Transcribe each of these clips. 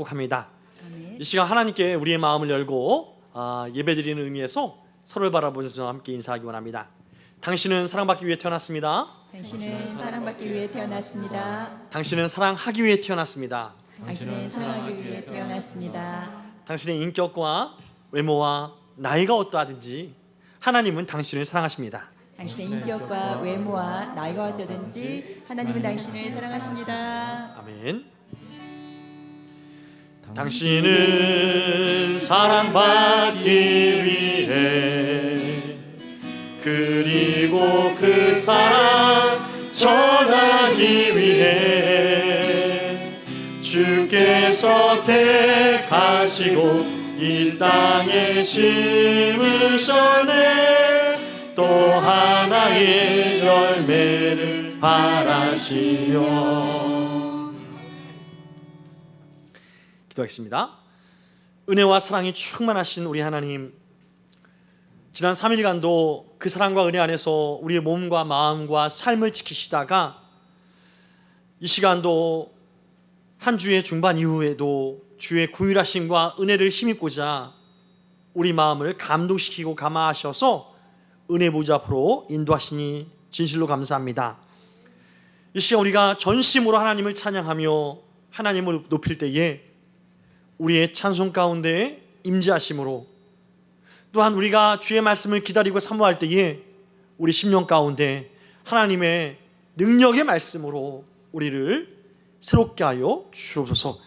축복합니다. 아멘. 이 시간 하나님께 우리의 마음을 열고 예배드리는 의미에서 서로를 바라보면서 함께 인사하기 원합니다. 당신은 사랑받기 위해 태어났습니다. 당신은 사랑받기 위해 태어났습니다. 당신은 사랑하기 위해 태어났습니다. 당신은 사랑하기 위해 태어났습니다. 당신의 인격과 외모와 나이가 어떠하든지 하나님은 당신을 사랑하십니다. 당신의 인격과 외모와 나이가 어떠든지 하나님은 당신을 사랑하십니다. 아멘. 당신은 사랑받기 위해 그리고 그 사랑 전하기 위해 주께서 택하시고 이 땅에 심으셨네. 또 하나의 열매를 바라시며. 기도하겠습니다. 은혜와 사랑이 충만하신 우리 하나님, 지난 3일간도 그 사랑과 은혜 안에서 우리의 몸과 마음과 삶을 지키시다가 이 시간도 한 주의 중반 이후에도 주의 긍휼하심과 은혜를 힘입고자 우리 마음을 감동시키고 감화하셔서 은혜 보좌 앞으로 인도하시니 진실로 감사합니다. 이 시간 우리가 전심으로 하나님을 찬양하며 하나님을 높일 때에 우리의 찬송 가운데 임재하심으로, 또한 우리가 주의 말씀을 기다리고 사모할 때에 우리 심령 가운데 하나님의 능력의 말씀으로 우리를 새롭게 하여 주옵소서.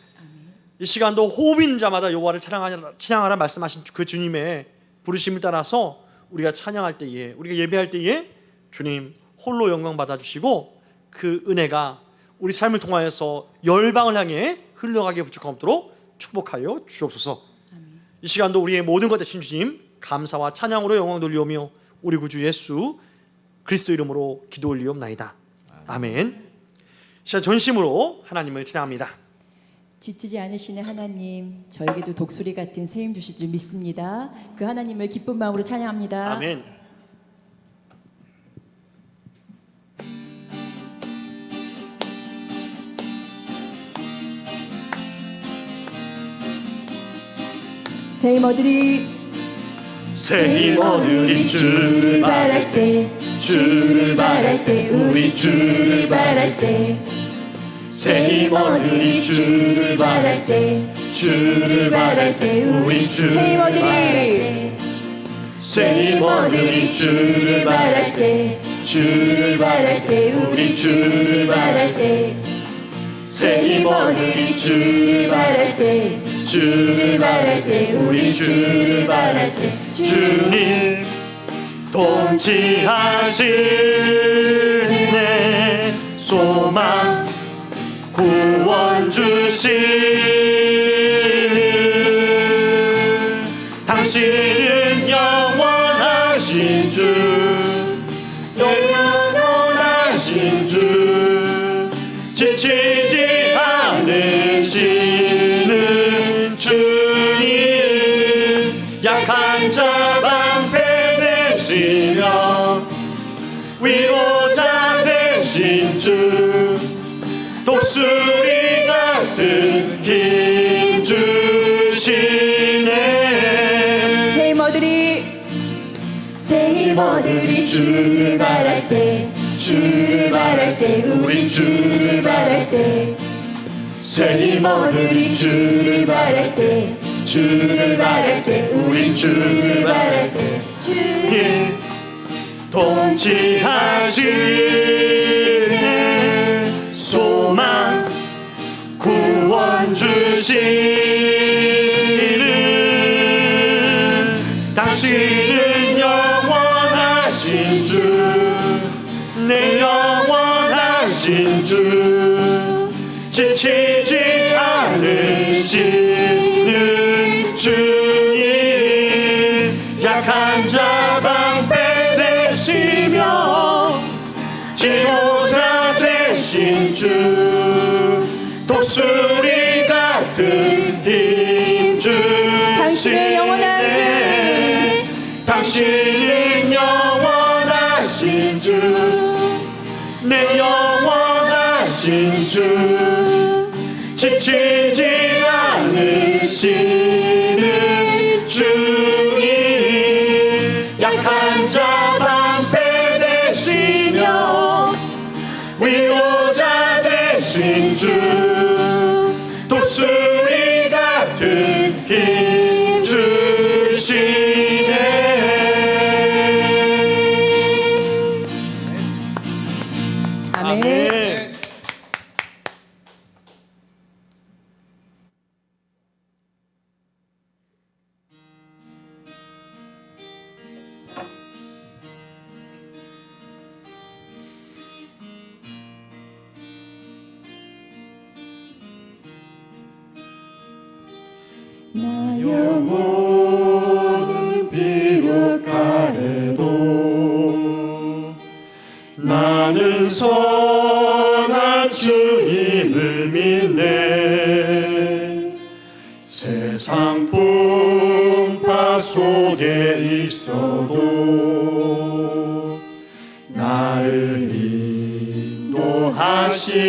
이 시간도 호흡인 자마다 여호와를 찬양하라 말씀하신 그 주님의 부르심을 따라서 우리가 찬양할 때에, 우리가 예배할 때에 주님 홀로 영광 받아주시고 그 은혜가 우리 삶을 통하여서 열방을 향해 흘러가게 부족함 없도록 축복하여 주옵소서. 이 시간도 우리의 모든 것 되신 주님 감사와 찬양으로 영광 돌리오며 우리 구주 예수 그리스도 이름으로 기도 올리옵나이다. 아멘. 시간 전심으로 하나님을 찬양합니다. 지치지 않으시는 하나님, 저에게도 독수리 같은 세임 주실 줄 믿습니다. 그 하나님을 기쁜 마음으로 찬양합니다. 아멘. 새 힘어들이 주를 바랄 때, 주를 바랄 때, 우리 주를 바랄 때, 새 힘어들이 주를 바랄 때, 주를 바랄 때, 우리 새 힘어들이 주를 바랄 때, 주를 바랄 때, 우리 주를 바랄 때, 새 힘어들이 주를 바랄 때, 주를 바랄 때, 우리 주를 바랄 때, 주님 통치하시네. 소망 구원 주시는 당신은 영원하신 주, 영원하신 주, 지치지 않으시는 주님, 약한 자 방패 되시며 위로자 되신 주, 독수리 같은 힘 주시네. 새 힘어들이 주를 바랄 때, 주를 바랄 때, 우리 주를 바랄 때, 새 힘어들이 주를 바랄 때, 주를 바랄 때, 우리 주를 바랄 때, 주님 통치하시네. 소망 구원 주시는 당신은 영원하신 주, 내 영원하신 주, 지치지 않으시는 주님, 약한 자 방패 되시며 지도자 되신 주, 독수리 같은 힘 당신의 영원한 주시네. 당신은 영원하신 주, 내 영원하신 주, 지치지 않으시는 되시는 주님, 약한 자 방패 되시며 위로자 되신 주, 독수리 같은 힘 주시네. 아멘. 나 영혼은 비록 가래도 나는 선한 주님을 믿네. 세상 풍파 속에 있어도 나를 인도하시리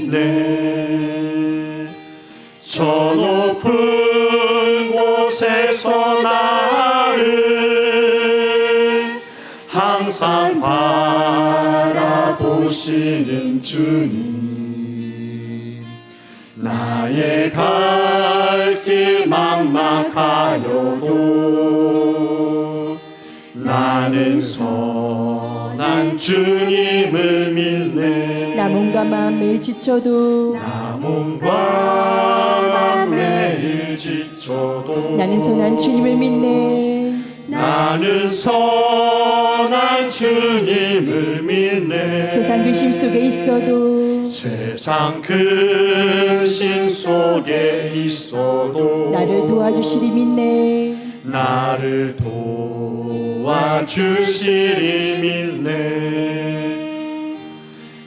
믿네. 저 높은 곳에서 나를 항상 바라보시는 주님, 나의 갈 길 막막하여도 나는 선한 주님을 믿네. 나 몸과 마음 매일 지쳐도 나 몸과 매일 지쳐도 나는 선한 주님을 믿네. 나는 선한 주님을 믿네. 세상 근심 속에 있어도 세상 근심 속에 있어도 나를 도와주시리 믿네. 나를 도와주시리 믿네.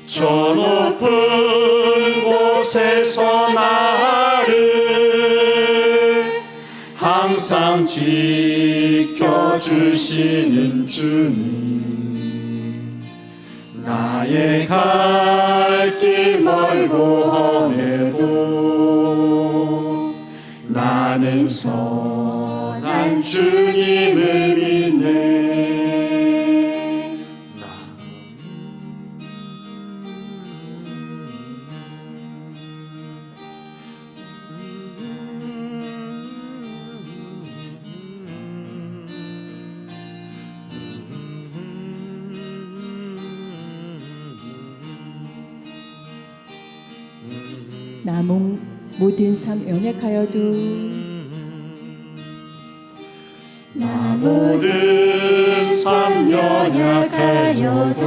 저 높은 곳에서 나를 항상 지켜주시는 주님, 나의 갈 길 멀고 험해도 나는 선한 주님을 믿네. 나 모든 삶 연약하여도 나 모든 삶 연약하여도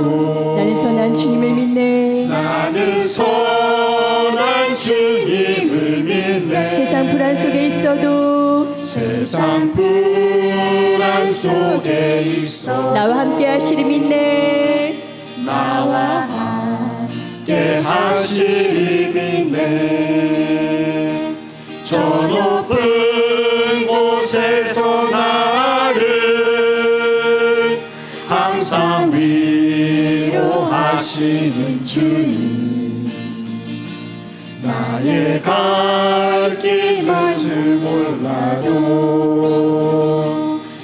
나는 선한 주님을 믿네. 나는 선한 주님을 믿네. 세상 불안 속에 있어도 세상 불안 속에 있어 나와 함께 하시리 믿네. 나와 함께 하시리 믿네. 저 높은 곳에서 나를 항상 위로하시는 주님, 나의 갈 길 맛을 몰라도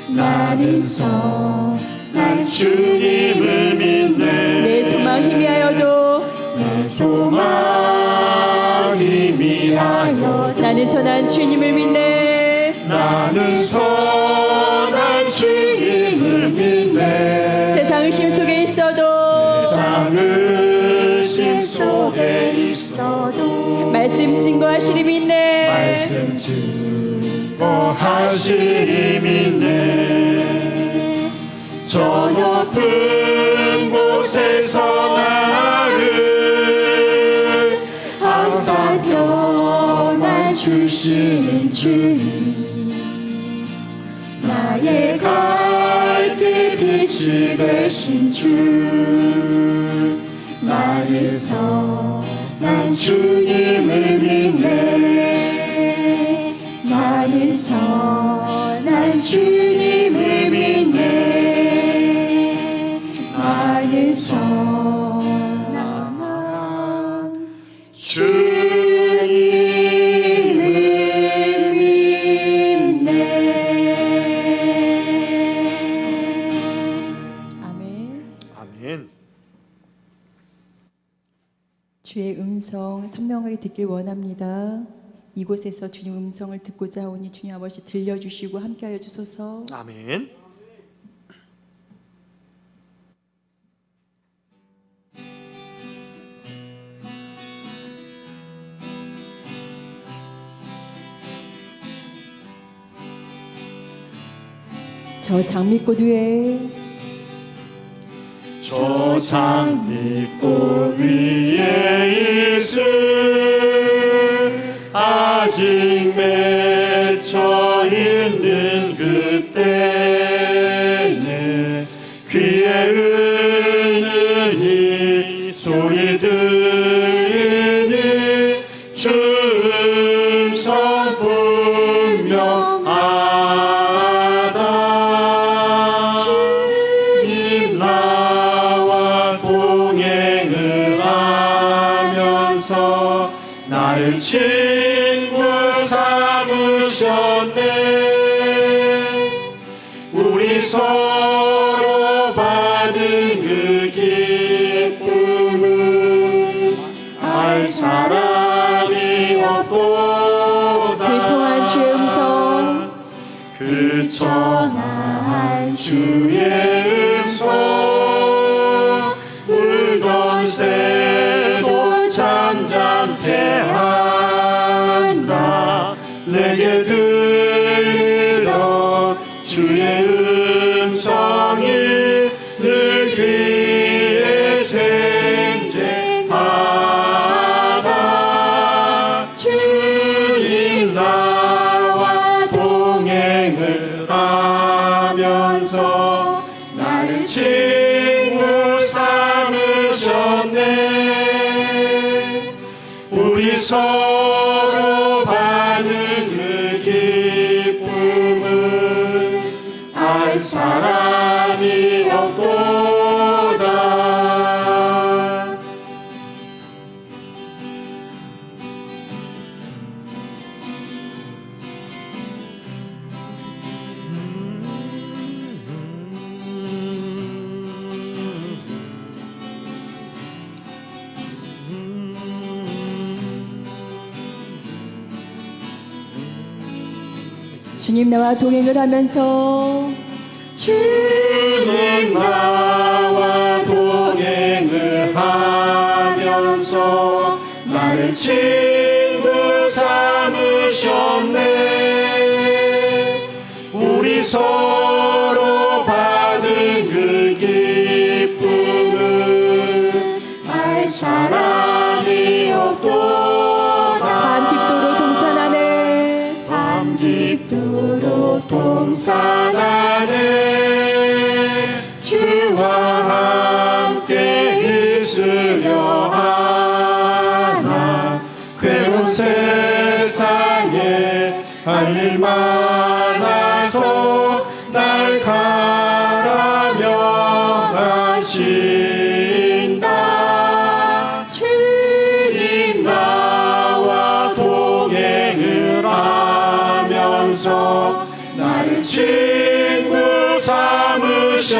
나는 선한 주님을 믿네. 내 소망 희미하여도 내 소망 희미하여도 나는 선한 주님을 믿네. 나는 선한 주님을 믿네. 세상 의심 속에 있어도 세상 의심 속에 있어도 말씀 증거하시리 믿네. 말씀 증거하시리 믿네. 저 높은 곳에서 나를 항상 변화주시는 주님, 나의 갈 길 빛이 되신 주, 나의 선한 주님을 믿네. 나는 선한 주님을 믿네. 나는 선한 주님을 선명하게 듣길 원합니다. 이곳에서 주님 음성을 듣고자 하오니 주님 아버지 들려주시고 함께하여 주소서. 아멘. 저 장미꽃 위에 저 장미꽃 위에 있을 아직 맺혀 있는 그때에 귀에 은은히 소리 들리니 주 음성 분명하다. 주님 나와 동행을 하면서 나를 친구 삼으셨네. 우리 서로 받은 그 기쁨을 알 사람이 없도다. 그 청한 주의 음성 그 청한 주의 음성 울던 새도 잠잠케 한다. 내게 들리던 주의 음성이 늘 귀에 쟁쟁하다. 주님 나와 동행을 하면서 나를 친구 삼으셨네. 우리 서로 받은 그 기쁨을 알 사람이 없도다. 주님 나와 동행을 하면서 주님 나와 동행을 하면서 나를 친구 삼으셨네. 우리 서로 받은 그 기쁨을 알 사람이 없도다. 밤깊도록 동산하네 밤깊도록 동산하네. 주와 함께 있으려 하나. 괴로운 세상에 할 일 많아서 날 가라며 하신다. 주님 나와 동행을 하면서 나를 친구 삼으셨네.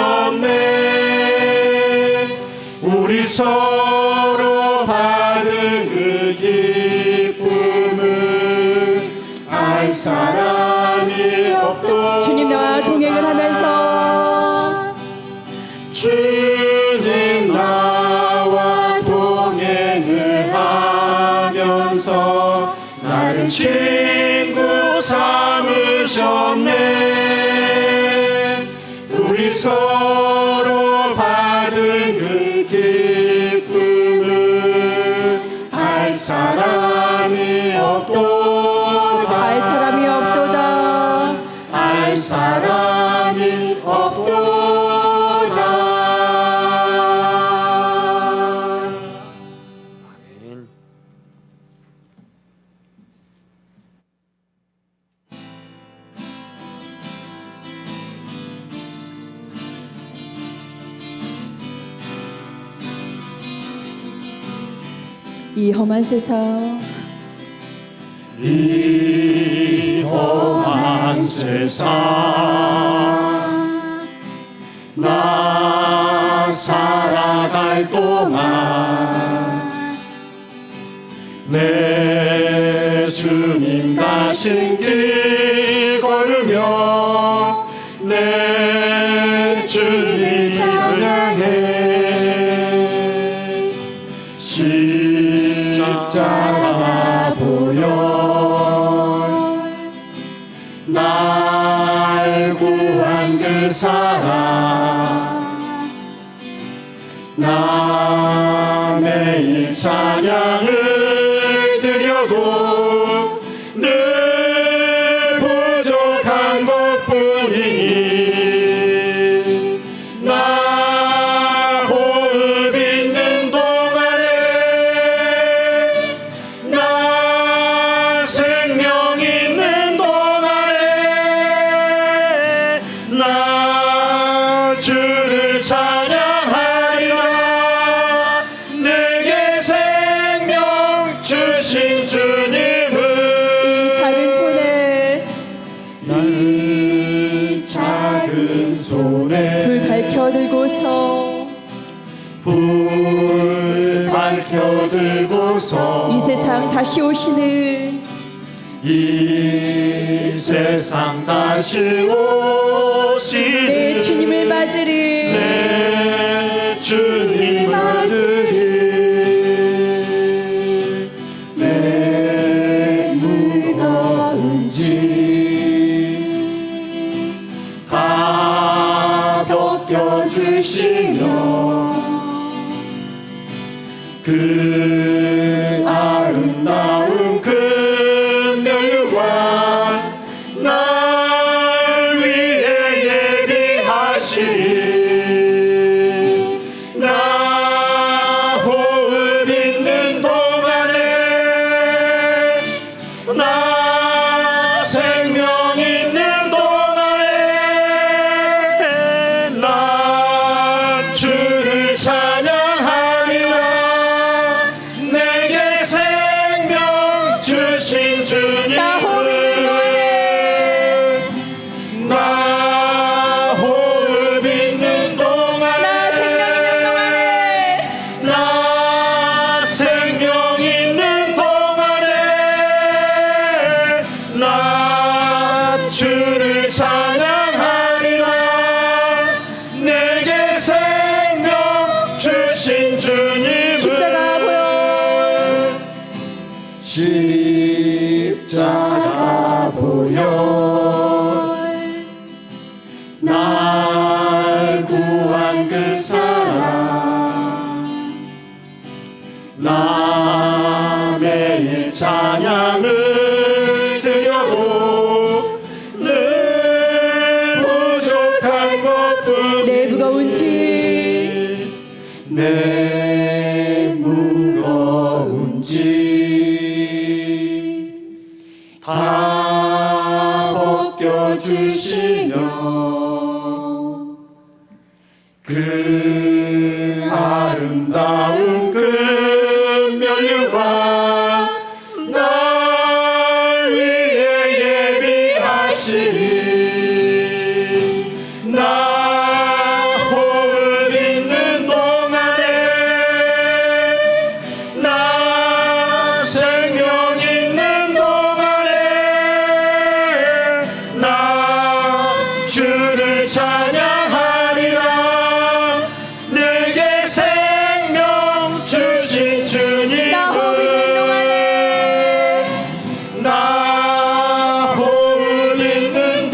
우리 서로 받은 그 기쁨을 알 사람이 없도다. 주님 나와 동행을 하면서 주님 나와 동행을 하면서 나를 친구 삼으셨네. 우리 서로 받은 그 기쁨을 알 사람이 없도다. 알 사람이 없도다. 알 사람이 없도다. 아멘. 이 험한 세상 이 험한 세상 나 살아갈 동안 내 주님 가신 길 걸으며 내 주님 찬양해. 십자가 보혈 날 구한 그 사랑 나 매일 찬양을 드려도 늘 부족한 것뿐이니 나 호흡 있는 동안에 나 생명 있는 동안에 나 주를 찬양하리라. 내게 생명 주신 주님을 이 작은 손에 이 작은 손에 불 밝혀 들고서 불 밝혀 들고서 이 세상 다시 오시는 이 세상 다시 오시는 내 주님을 맞으리. 내 주님을 맞으리. 내 무거운 짐 가볍게 주시며 그 아름다운 큰 멸류관 날 위해 예비하시리. 나 호흡 있는 동안에 나 생명 있는 동안에 나 주를 찬양하리라. 내게 생명 주신 나 호흡 있는 주님을 동안에 나 생명 있는 동안에 나 주를 찬양하리라. 내게 생명 주신 주님을 십자가 보혈 십자가 보혈 날 구한 그 사랑 나 매일 찬양을 드려도 늘 부족한 것뿐 내 무거운 짐 내 무거운 짐 다 벗겨주시며 그 아름다운 그 멸류관 날 위해 예비하시리. 나 호흡 있는 동안에 나 생명 있는 동안에 나 주를 찬양하리라. 내게 생명 주신 주님을 나 호흡 있는 동안에 나 호흡 있는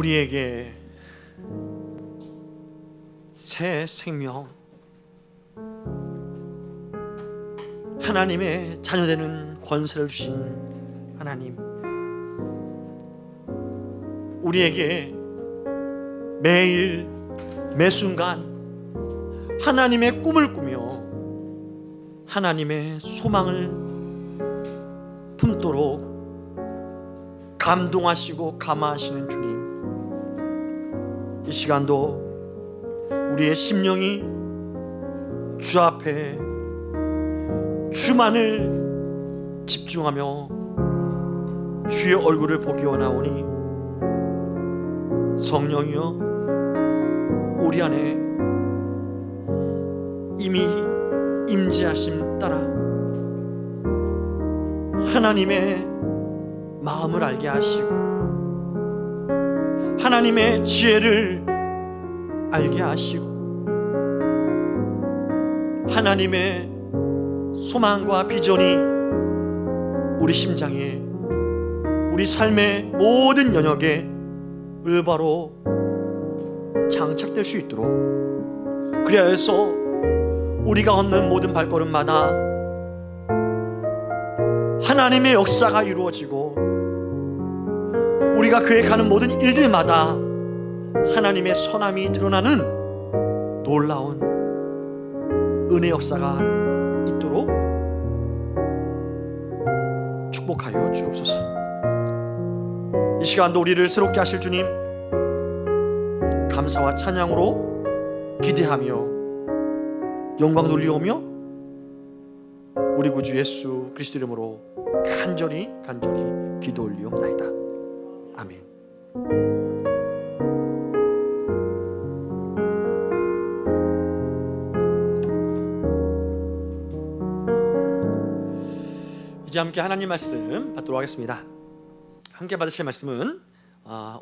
우리에게 새 생명, 하나님의 자녀되는 권세를 주신 하나님, 우리에게 매일 매순간 하나님의 꿈을 꾸며 하나님의 소망을 품도록 감동하시고 감화하시는 주님, 이 시간도 우리의 심령이 주 앞에 주만을 집중하며 주의 얼굴을 보기 원하오니 성령이여 우리 안에 이미 임재하심 따라 하나님의 마음을 알게 하시고 하나님의 지혜를 알게 하시고 하나님의 소망과 비전이 우리 심장에, 우리 삶의 모든 영역에 올바로 장착될 수 있도록, 그래야 해서 우리가 걷는 모든 발걸음마다 하나님의 역사가 이루어지고 우리가 그에 가는 모든 일들마다 하나님의 선함이 드러나는 놀라운 은혜 역사가 있도록 축복하여 주옵소서. 이 시간도 우리를 새롭게 하실 주님, 감사와 찬양으로 기대하며 영광 돌리오며 우리 구주 예수 그리스도 이름으로 간절히 기도 올리옵나이다. 아멘. 이제 함께 하나님 말씀 받도록 하겠습니다. 함께 받으실 말씀은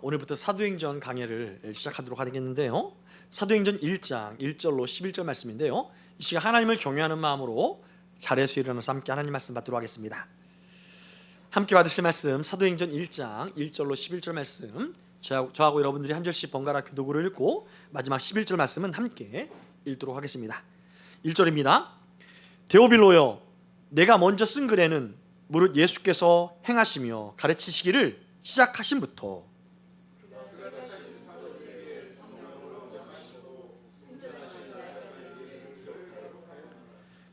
오늘부터 사도행전 강해를 시작하도록 하겠는데요, 사도행전 1장 1절로 11절 말씀인데요, 이 시간 하나님을 경외하는 마음으로 자리에서 일어나서 함께 하나님 말씀 받도록 하겠습니다. 함께 받으실 말씀 사도행전 1장 1절로 11절 말씀, 저하고 여러분들이 한 절씩 번갈아 교독으로 읽고 마지막 11절 말씀은 함께 읽도록 하겠습니다. 1절입니다. 데오빌로여, 내가 먼저 쓴 글에는 무릇 예수께서 행하시며 가르치시기를 시작하심부터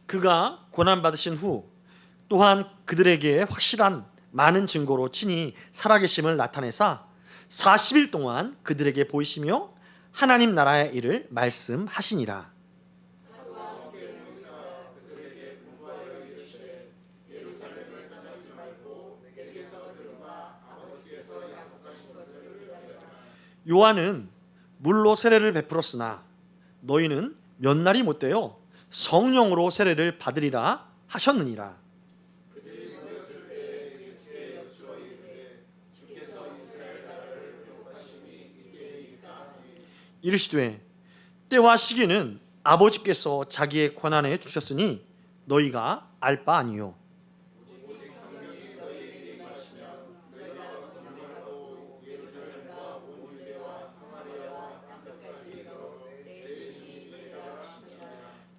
그가 고난받으신 후 또한 그들에게 확실한 많은 증거로 친히 살아계심을 나타내사 40일 동안 그들에게 보이시며 하나님 나라의 일을 말씀하시니라. 요한은 물로 세례를 베풀었으나 너희는 몇 날이 못되어 성령으로 세례를 받으리라 하셨느니라. 이르시되 때와 시기는 아버지께서 자기의 권한에 주셨으니 너희가 알 바 아니요.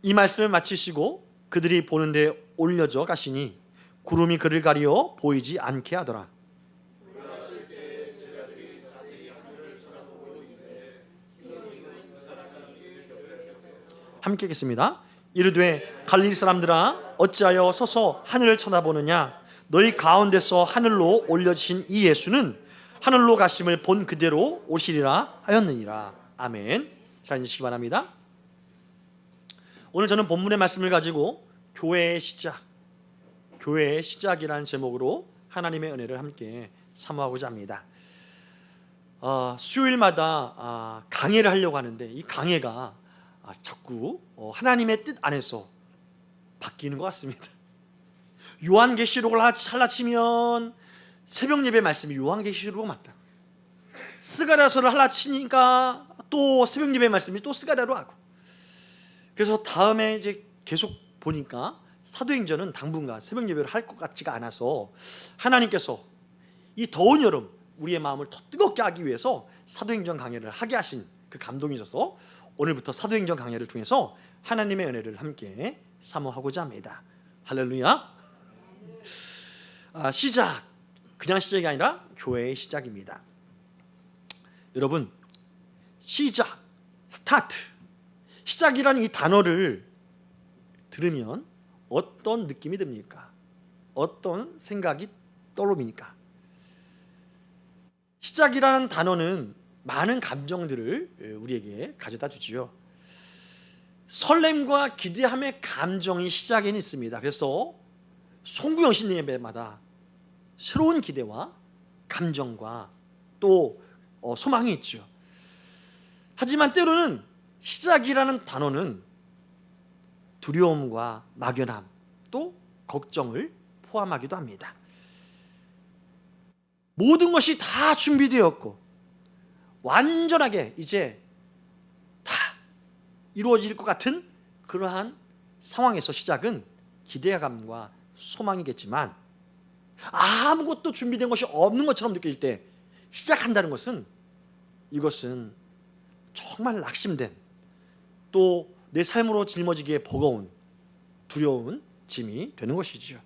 이 말씀을 마치시고 그들이 보는 데 올려져 가시니 구름이 그를 가리어 보이지 않게 하더라. 함께 읽겠습니다. 이르되 갈릴리 사람들아, 어찌하여 서서 하늘을 쳐다보느냐? 너희 가운데서 하늘로 올려지신 이 예수는 하늘로 가심을 본 그대로 오시리라 하였느니라. 아멘. 잘 앉으시기 바랍니다. 오늘 저는 본문의 말씀을 가지고 교회의 시작이라는 제목으로 하나님의 은혜를 함께 사모하고자 합니다. 수요일마다 강해를 하려고 하는데 이 강해가 자꾸 하나님의 뜻 안에서 바뀌는 것 같습니다. 요한계시록을 할라치면 새벽 예배 말씀이 요한계시록 맞다. 스가랴서를 할라치니까 또 새벽 예배 말씀이 또 스가랴로 하고, 그래서 다음에 이제 계속 보니까 사도행전은 당분간 새벽 예배를 할 것 같지가 않아서 하나님께서 이 더운 여름 우리의 마음을 더 뜨겁게 하기 위해서 사도행전 강해를 하게 하신 그 감동이 있어서 오늘부터 사도행전 강해를 통해서 하나님의 은혜를 함께 사모하고자 합니다. 할렐루야. 시작, 그냥 시작이 아니라 교회의 시작입니다. 여러분, 시작, 스타트, 시작이라는 이 단어를 들으면 어떤 느낌이 듭니까? 어떤 생각이 떠오릅니까? 시작이라는 단어는 많은 감정들을 우리에게 가져다 주지요. 설렘과 기대함의 감정이 시작에는 있습니다. 그래서 송구영신 예배마다 새로운 기대와 감정과 또 소망이 있죠. 하지만 때로는 시작이라는 단어는 두려움과 막연함 또 걱정을 포함하기도 합니다. 모든 것이 다 준비되었고 완전하게 이제 다 이루어질 것 같은 그러한 상황에서 시작은 기대감과 소망이겠지만, 아무것도 준비된 것이 없는 것처럼 느낄 때 시작한다는 것은, 이것은 정말 낙심된, 또 내 삶으로 짊어지기에 버거운 두려운 짐이 되는 것이죠.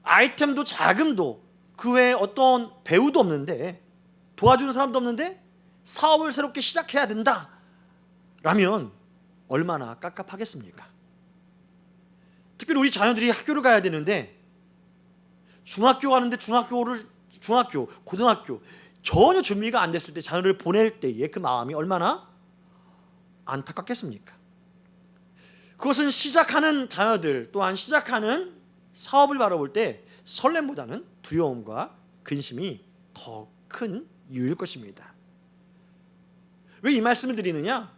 아이템도 자금도 그 외에 어떤 배우도 없는데, 도와주는 사람도 없는데 사업을 새롭게 시작해야 된다 라면 얼마나 깝깝하겠습니까? 특별히 우리 자녀들이 학교를 가야 되는데, 중학교 가는데 중학교, 고등학교 전혀 준비가 안 됐을 때 자녀를 보낼 때의 그 마음이 얼마나 안타깝겠습니까? 그것은 시작하는 자녀들 또한 시작하는 사업을 바라볼 때 설렘보다는 두려움과 근심이 더 큰 이유일 것입니다. 왜 이 말씀을 드리느냐?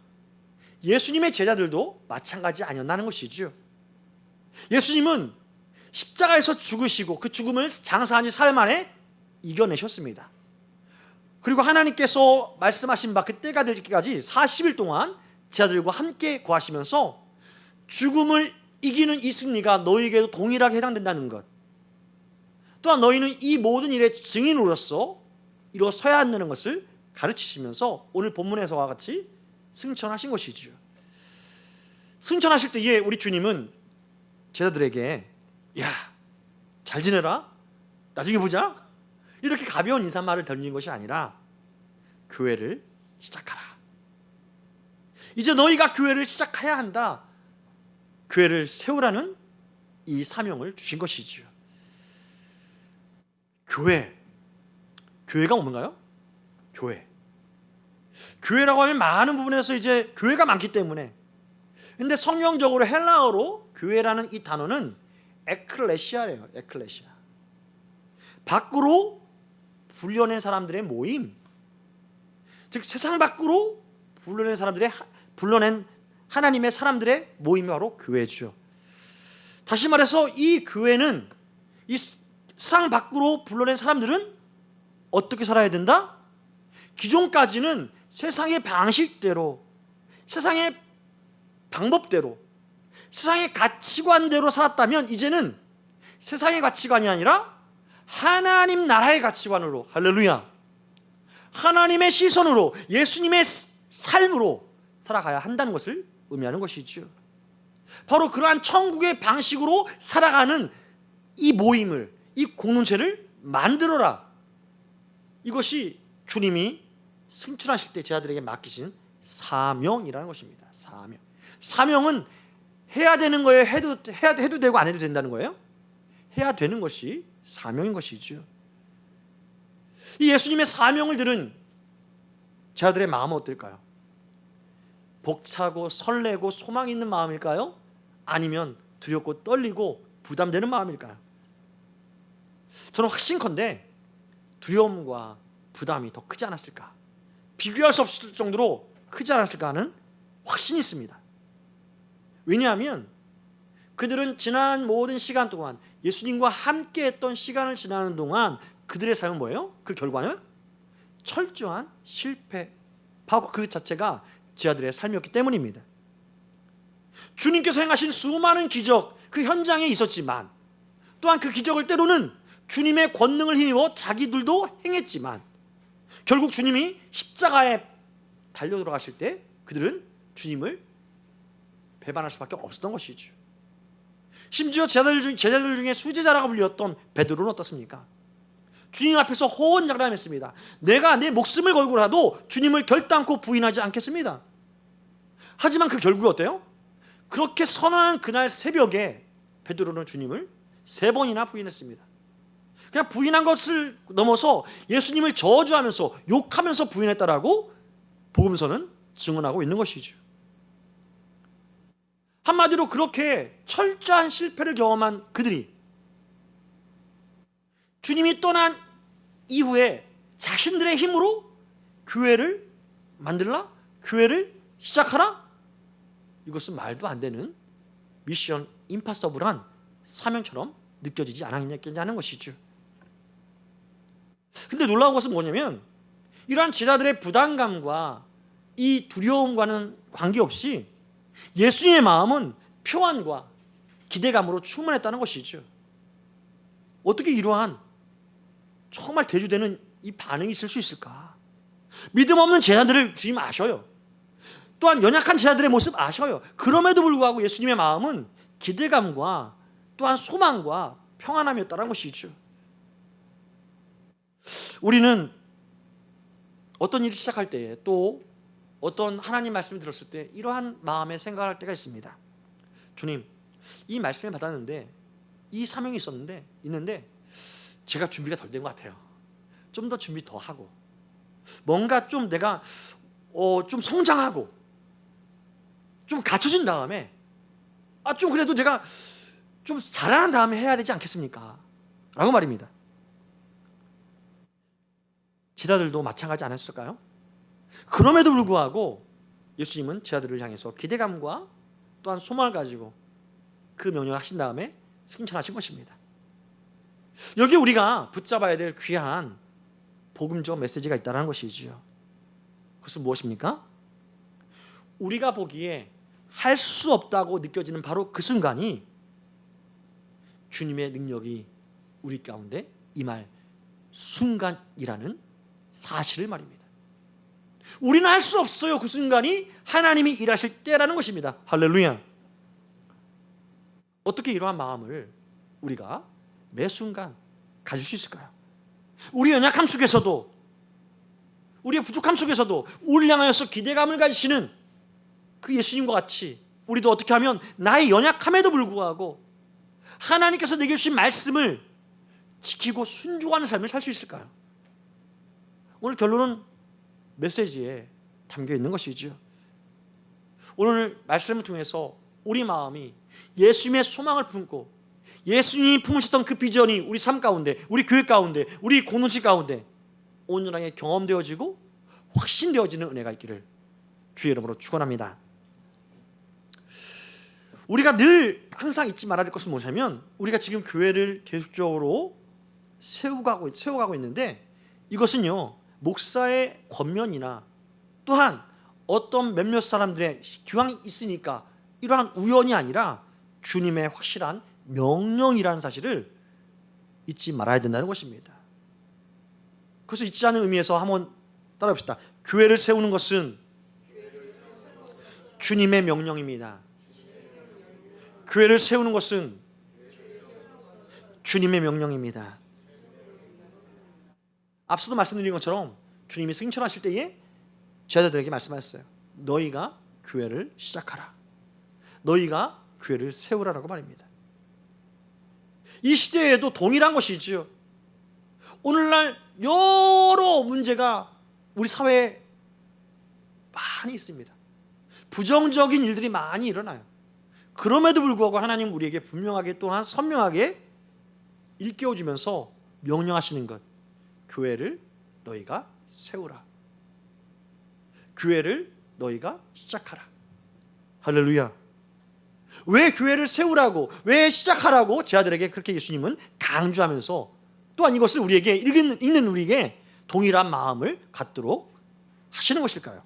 예수님의 제자들도 마찬가지 아니었나는 것이죠. 예수님은 십자가에서 죽으시고 그 죽음을 장사한 지 사흘 만에 이겨내셨습니다. 그리고 하나님께서 말씀하신 바 그때가 될 때까지 40일 동안 제자들과 함께 거하시면서 죽음을 이기는 이 승리가 너희에게도 동일하게 해당된다는 것, 또한 너희는 이 모든 일의 증인으로서 일어서야 한다는 것을 가르치시면서 오늘 본문에서와 같이 승천하신 것이지요. 승천하실 때에 우리 주님은 제자들에게 야, 잘 지내라, 나중에 보자, 이렇게 가벼운 인사말을 던진 것이 아니라 교회를 시작하라, 이제 너희가 교회를 시작해야 한다, 교회를 세우라는 이 사명을 주신 것이지요. 교회가 뭔가요? 교회라고 하면 많은 부분에서 이제 교회가 많기 때문에, 근데 성경적으로 헬라어로 교회라는 이 단어는 에클레시아래요. 에클레시아, 밖으로 불려낸 사람들의 모임, 즉 세상 밖으로 불러낸 하나님의 사람들의 모임이 바로 교회죠. 다시 말해서 이 교회는, 이 세상 밖으로 불러낸 사람들은 어떻게 살아야 된다? 기존까지는 세상의 방식대로, 세상의 방법대로, 세상의 가치관대로 살았다면 이제는 세상의 가치관이 아니라 하나님 나라의 가치관으로, 할렐루야, 하나님의 시선으로, 예수님의 삶으로 살아가야 한다는 것을 의미하는 것이죠. 바로 그러한 천국의 방식으로 살아가는 이 모임을, 이 공동체를 만들어라, 이것이 주님이 승천하실 때 제자들에게 맡기신 사명이라는 것입니다. 사명은 해야 되는 거예요? 해도 되고 안 해도 된다는 거예요? 해야 되는 것이 사명인 것이죠. 이 예수님의 사명을 들은 제자들의 마음은 어떨까요? 벅차고 설레고 소망이 있는 마음일까요? 아니면 두렵고 떨리고 부담되는 마음일까요? 저는 확신컨대 두려움과 부담이 더 크지 않았을까, 비교할 수 없을 정도로 크지 않았을까 하는 확신이 있습니다. 왜냐하면 그들은 지난 모든 시간 동안 예수님과 함께 했던 시간을 지나는 동안 그들의 삶은 뭐예요? 그 결과는 철저한 실패, 바로 그 자체가 제자들의 삶이었기 때문입니다. 주님께서 행하신 수많은 기적, 그 현장에 있었지만, 또한 그 기적을 때로는 주님의 권능을 힘입어 자기들도 행했지만, 결국 주님이 십자가에 달려 돌아가실 때 그들은 주님을 배반할 수밖에 없었던 것이죠. 심지어 제자들 중에 수제자라고 불렸던 베드로는 어떻습니까? 주님 앞에서 호언장담했습니다. 내가 내 목숨을 걸고라도 주님을 결단코 부인하지 않겠습니다. 하지만 그 결국이 어때요? 그렇게 선언한 그날 새벽에 베드로는 주님을 3번이나 부인했습니다. 그냥 부인한 것을 넘어서 예수님을 저주하면서 욕하면서 부인했다라고 복음서는 증언하고 있는 것이죠. 한마디로 그렇게 철저한 실패를 경험한 그들이 주님이 떠난 이후에 자신들의 힘으로 교회를 만들라? 교회를 시작하라? 이것은 말도 안 되는 미션 임파서블한 사명처럼 느껴지지 않았냐는 것이죠. 근데 놀라운 것은 뭐냐면 이러한 제자들의 부담감과 이 두려움과는 관계없이 예수님의 마음은 평안과 기대감으로 충만했다는 것이죠. 어떻게 이러한 정말 대조되는 이 반응이 있을 수 있을까? 믿음 없는 제자들을 주님 아셔요. 또한 연약한 제자들의 모습 아셔요. 그럼에도 불구하고 예수님의 마음은 기대감과 또한 소망과 평안함이었다는 것이죠. 우리는 어떤 일을 시작할 때 또 어떤 하나님 말씀을 들었을 때 이러한 마음에 생각을 할 때가 있습니다. 주님, 이 말씀을 받았는데 이 사명이 있는데 제가 준비가 덜 된 것 같아요. 좀 더 준비 더 하고 뭔가 좀 내가 좀 성장하고 좀 갖춰진 다음에 좀 그래도 내가 좀 자라난 다음에 해야 되지 않겠습니까? 라고 말입니다. 제자들도 마찬가지 않았을까요? 그럼에도 불구하고 예수님은 제자들을 향해서 기대감과 또한 소망을 가지고 그 명령을 하신 다음에 승천하신 것입니다. 여기 우리가 붙잡아야 될 귀한 복음적 메시지가 있다는 것이지요. 그것은 무엇입니까? 우리가 보기에 할 수 없다고 느껴지는 바로 그 순간이 주님의 능력이 우리 가운데 임할 순간이라는 사실을 말입니다. 우리는 할 수 없어요. 그 순간이 하나님이 일하실 때라는 것입니다. 할렐루야. 어떻게 이러한 마음을 우리가 매 순간 가질 수 있을까요? 우리 연약함 속에서도 우리의 부족함 속에서도 우리를 향하여서 기대감을 가지시는 그 예수님과 같이 우리도 어떻게 하면 나의 연약함에도 불구하고 하나님께서 내게 주신 말씀을 지키고 순종하는 삶을 살 수 있을까요? 오늘 결론은 메시지에 담겨 있는 것이죠. 오늘 말씀을 통해서 우리 마음이 예수님의 소망을 품고 예수님이 품으셨던 그 비전이 우리 삶 가운데, 우리 교회 가운데, 우리 공동체 가운데 온전하게 경험되어지고 확신되어지는 은혜가 있기를 주의 이름으로 축원합니다. 우리가 늘 항상 잊지 말아야 될 것은 뭐냐면 우리가 지금 교회를 계속적으로 세워가고 있는데 이것은요 목사의 권면이나 또한 어떤 몇몇 사람들의 기왕이 있으니까 이러한 우연이 아니라 주님의 확실한 명령이라는 사실을 잊지 말아야 된다는 것입니다. 그래서 잊지 않는 의미에서 한번 따라해봅시다. 교회를 세우는 것은 주님의 명령입니다. 교회를 세우는 것은 주님의 명령입니다. 앞서도 말씀드린 것처럼 주님이 승천하실 때에 제자들에게 말씀하셨어요. 너희가 교회를 시작하라. 너희가 교회를 세우라라고 말입니다. 이 시대에도 동일한 것이지요. 오늘날 여러 문제가 우리 사회에 많이 있습니다. 부정적인 일들이 많이 일어나요. 그럼에도 불구하고 하나님 우리에게 분명하게 또한 선명하게 일깨워주면서 명령하시는 것, 교회를 너희가 세우라. 교회를 너희가 시작하라. 할렐루야. 왜 교회를 세우라고, 왜 시작하라고 제자들에게 그렇게 예수님은 강조하면서 또한 이것을 우리에게 읽는 우리에게 동일한 마음을 갖도록 하시는 것일까요?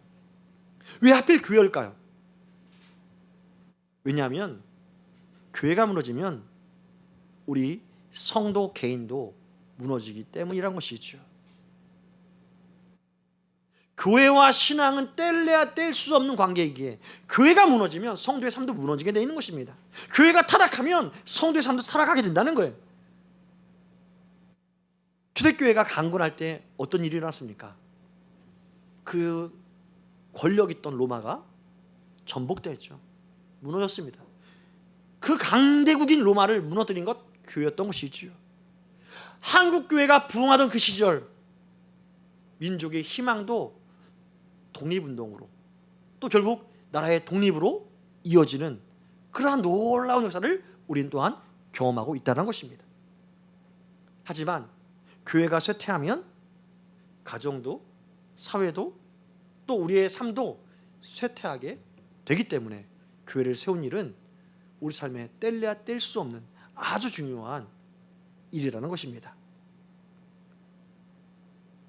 왜 하필 교회일까요? 왜냐하면 교회가 무너지면 우리 성도 개인도 무너지기 때문이란 것이죠. 교회와 신앙은 뗄래야 뗄 수 없는 관계이기에 교회가 무너지면 성도의 삶도 무너지게 되어 있는 것입니다. 교회가 타락하면 성도의 삶도 타락하게 된다는 거예요. 초대교회가 강건할 때 어떤 일이 일어났습니까? 그 권력 있던 로마가 전복되었죠. 무너졌습니다. 그 강대국인 로마를 무너뜨린 것 교회였던 것이지요. 한국 교회가 부흥하던 그 시절 민족의 희망도 독립운동으로 또 결국 나라의 독립으로 이어지는 그러한 놀라운 역사를 우리는 또한 경험하고 있다는 것입니다. 하지만 교회가 쇠퇴하면 가정도 사회도 또 우리의 삶도 쇠퇴하게 되기 때문에 교회를 세운 일은 우리 삶에 뗄래야 뗄 수 없는 아주 중요한 일이라는 것입니다.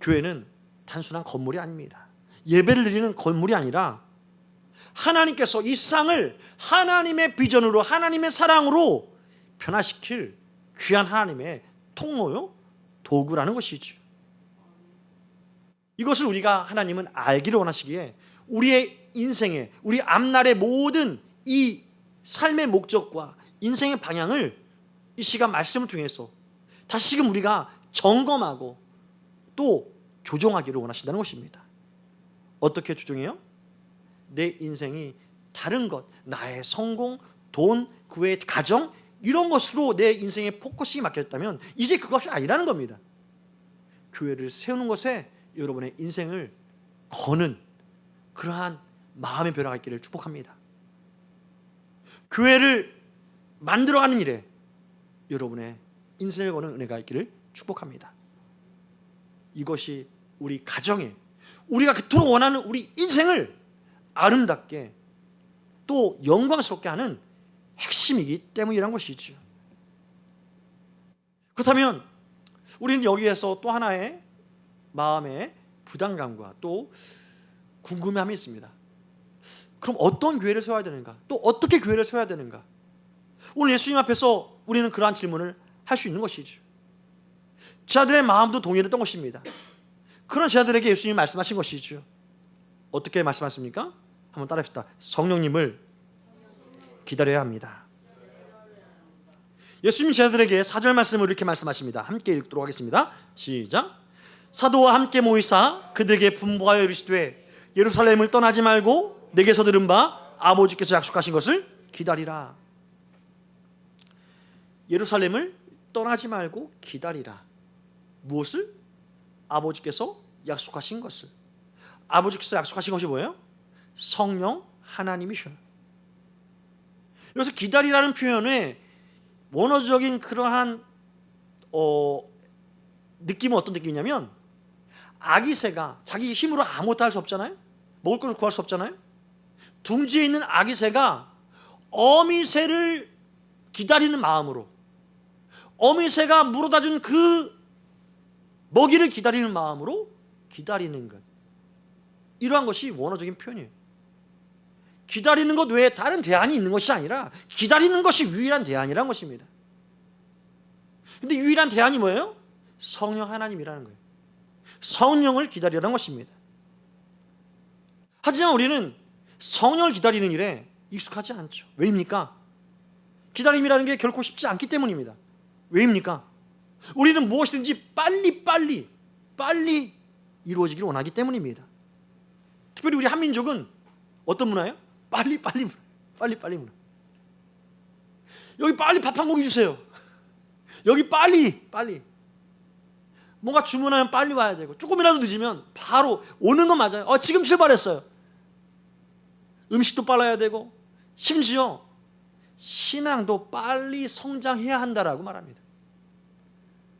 교회는 단순한 건물이 아닙니다. 예배를 드리는 건물이 아니라 하나님께서 이 세상을 하나님의 비전으로 하나님의 사랑으로 변화시킬 귀한 하나님의 통로요, 도구라는 것이죠. 이것을 우리가 하나님은 알기를 원하시기에 우리의 인생에 우리 앞날의 모든 이 삶의 목적과 인생의 방향을 이 시간 말씀을 통해서 다시금 우리가 점검하고 또 조정하기를 원하신다는 것입니다. 어떻게 조정해요? 내 인생이 다른 것, 나의 성공, 돈, 그 외의 가정 이런 것으로 내 인생의 포커싱이 막혔다면 이제 그것이 아니라는 겁니다. 교회를 세우는 것에 여러분의 인생을 거는 그러한 마음의 변화가 있기를 축복합니다. 교회를 만들어가는 일에 여러분의 인생을 거는 은혜가 있기를 축복합니다. 이것이 우리 가정에 우리가 그토록 원하는 우리 인생을 아름답게 또 영광스럽게 하는 핵심이기 때문이란 것이죠. 그렇다면 우리는 여기에서 또 하나의 마음의 부담감과 또 궁금함이 있습니다. 그럼 어떤 교회를 세워야 되는가? 또 어떻게 교회를 세워야 되는가? 오늘 예수님 앞에서 우리는 그러한 질문을 할 수 있는 것이죠. 제자들의 마음도 동일했던 것입니다. 그런 제자들에게 예수님이 말씀하신 것이죠. 어떻게 말씀하십니까? 한번 따라합시다. 성령님을 기다려야 합니다. 예수님 제자들에게 4절 말씀을 이렇게 말씀하십니다. 함께 읽도록 하겠습니다. 시작. 사도와 함께 모이사 그들에게 분부하여 이르시되 예루살렘을 떠나지 말고 내게서 들은 바 아버지께서 약속하신 것을 기다리라. 예루살렘을 떠나지 말고 기다리라. 무엇을? 아버지께서 약속하신 것을. 아버지께서 약속하신 것이 뭐예요? 성령 하나님이셔요. 여기서 기다리라는 표현에 원어적인 그러한 느낌은 어떤 느낌이냐면 아기 새가 자기 힘으로 아무것도 할 수 없잖아요. 먹을 것을 구할 수 없잖아요. 둥지에 있는 아기 새가 어미 새를 기다리는 마음으로 어미 새가 물어다 준 그 먹이를 기다리는 마음으로 기다리는 것, 이러한 것이 원어적인 표현이에요. 기다리는 것 외에 다른 대안이 있는 것이 아니라 기다리는 것이 유일한 대안이라는 것입니다. 근데 유일한 대안이 뭐예요? 성령 하나님이라는 거예요. 성령을 기다리라는 것입니다. 하지만 우리는 성령을 기다리는 일에 익숙하지 않죠. 왜입니까? 기다림이라는 게 결코 쉽지 않기 때문입니다. 왜입니까? 우리는 무엇이든지 빨리 이루어지기를 원하기 때문입니다. 특별히 우리 한민족은 어떤 문화예요? 빨리 문화. 여기 빨리 밥 한 공기 주세요. 여기 빨리 뭔가 주문하면 빨리 와야 되고 조금이라도 늦으면 바로 오는 거 맞아요. 지금 출발했어요. 음식도 빨라야 되고 심지어 신앙도 빨리 성장해야 한다라고 말합니다.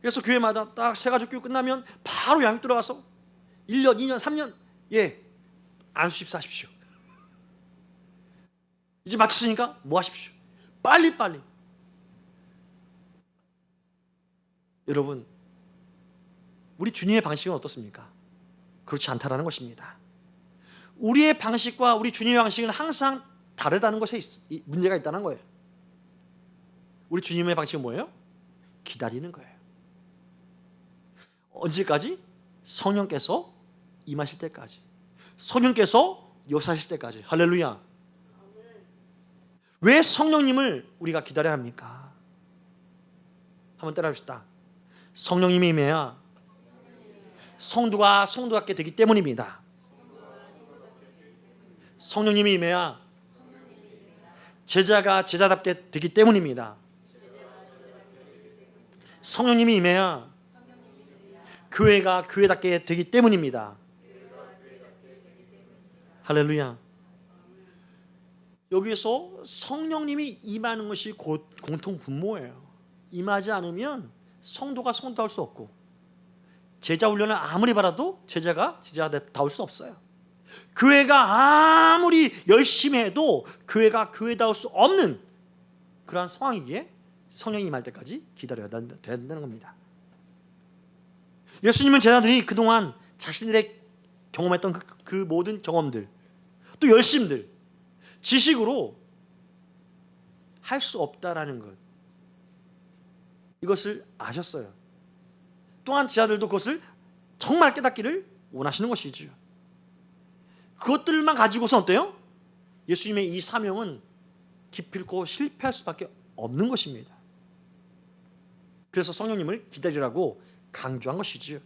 그래서 교회마다 딱 세 가족 교육 끝나면 바로 양육 들어가서 1년, 2년, 3년 안수집사 하십시오. 이제 마쳤으니까 뭐 하십시오. 빨리. 여러분, 우리 주님의 방식은 어떻습니까? 그렇지 않다라는 것입니다. 우리의 방식과 우리 주님의 방식은 항상 다르다는 것에 문제가 있다는 거예요. 우리 주님의 방식은 뭐예요? 기다리는 거예요. 언제까지? 성령께서 임하실 때까지. 성령께서 역사하실 때까지. 할렐루야. 왜 성령님을 우리가 기다려야 합니까? 한번 따라합시다. 성령님이 임해야 성도가 성도답게 되기 때문입니다. 성령님이 임해야 제자가 제자답게 되기 때문입니다. 성령님이 임해야 교회가 교회답게 되기 때문입니다. 할렐루야. 여기에서 성령님이 임하는 것이 곧 공통 분모예요. 임하지 않으면 성도가 성도할 수 없고, 제자 훈련을 아무리 받아도 제자가 제자다울 수 없어요. 교회가 아무리 열심히 해도 교회가 교회다울 수 없는 그러한 상황이기에 성령이 임할 때까지 기다려야 된다는 겁니다. 예수님은 제자들이 그동안 자신들의 경험했던 그 모든 경험들, 또 열심들, 지식으로 할 수 없다라는 것, 이것을 아셨어요. 또한 제자들도 그것을 정말 깨닫기를 원하시는 것이죠. 그것들만 가지고서 어때요? 예수님의 이 사명은 기필코 실패할 수밖에 없는 것입니다. 그래서 성령님을 기다리라고 강조한 것이지요.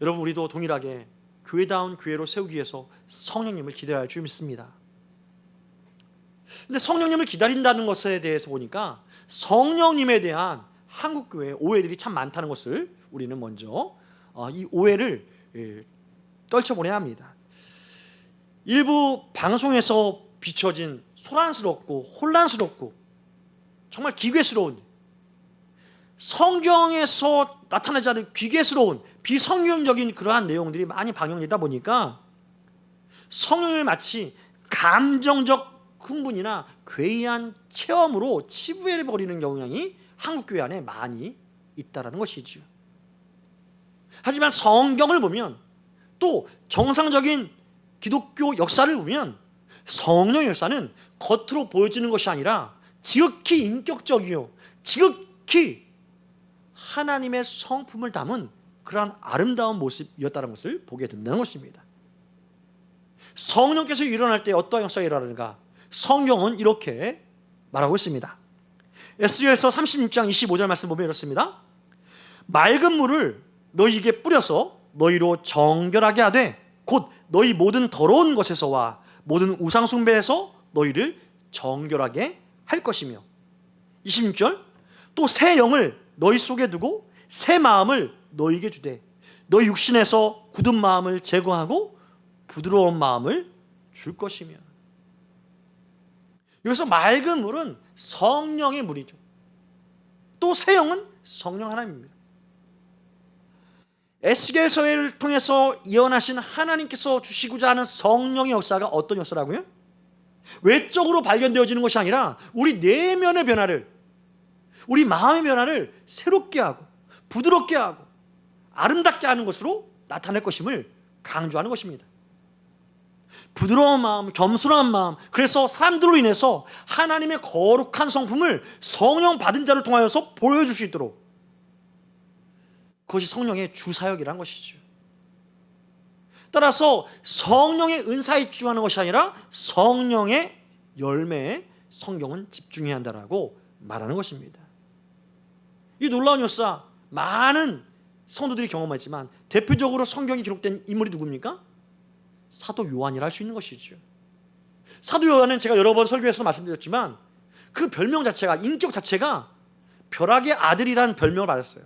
여러분, 우리도 동일하게 교회다운 교회로 세우기 위해서 성령님을 기다려야 할 줄 믿습니다. 근데 성령님을 기다린다는 것에 대해서 보니까 성령님에 대한 한국교회의 오해들이 참 많다는 것을 우리는 먼저 이 오해를 떨쳐보내야 합니다. 일부 방송에서 비춰진 소란스럽고 혼란스럽고 정말 기괴스러운, 성경에서 나타나지 않는 기괴스러운 비성경적인 그러한 내용들이 많이 방영되다 보니까 성령을 마치 감정적 흥분이나 괴이한 체험으로 치부해버리는 경향이 한국교회 안에 많이 있다는 것이죠. 하지만 성경을 보면, 또 정상적인 기독교 역사를 보면 성령의 역사는 겉으로 보여지는 것이 아니라 지극히 인격적이요, 지극히 하나님의 성품을 담은 그러한 아름다운 모습이었다는 것을 보게 된다는 것입니다. 성령께서 일어날 때 어떠한 역사가 일어나는가? 성경은 이렇게 말하고 있습니다. 에스겔서 36장 25절 말씀 보면 이렇습니다. 맑은 물을 너희에게 뿌려서 너희로 정결하게 하되 곧 너희 모든 더러운 것에서와 모든 우상 숭배에서 너희를 정결하게 할 것이며, 26절, 또 새 영을 너희 속에 두고 새 마음을 너희에게 주되 너희 육신에서 굳은 마음을 제거하고 부드러운 마음을 줄 것이며. 여기서 맑은 물은 성령의 물이죠. 또 새 영은 성령 하나님입니다. 에스겔서를 통해서 예언하신 하나님께서 주시고자 하는 성령의 역사가 어떤 역사라고요? 외적으로 발견되어지는 것이 아니라 우리 내면의 변화를, 우리 마음의 변화를 새롭게 하고 부드럽게 하고 아름답게 하는 것으로 나타낼 것임을 강조하는 것입니다. 부드러운 마음, 겸손한 마음, 그래서 사람들로 인해서 하나님의 거룩한 성품을 성령 받은 자를 통하여서 보여줄 수 있도록, 그것이 성령의 주사역이라는 것이죠. 따라서 성령의 은사에 집중하는 것이 아니라 성령의 열매에 성경은 집중해야 한다라고 말하는 것입니다. 이 놀라운 역사, 많은 성도들이 경험했지만 대표적으로 성경에 기록된 인물이 누굽니까? 사도 요한이라 할 수 있는 것이죠. 사도 요한은 제가 여러 번 설교에서 말씀드렸지만 그 별명 자체가, 인격 자체가 벼락의 아들이라는 별명을 받았어요.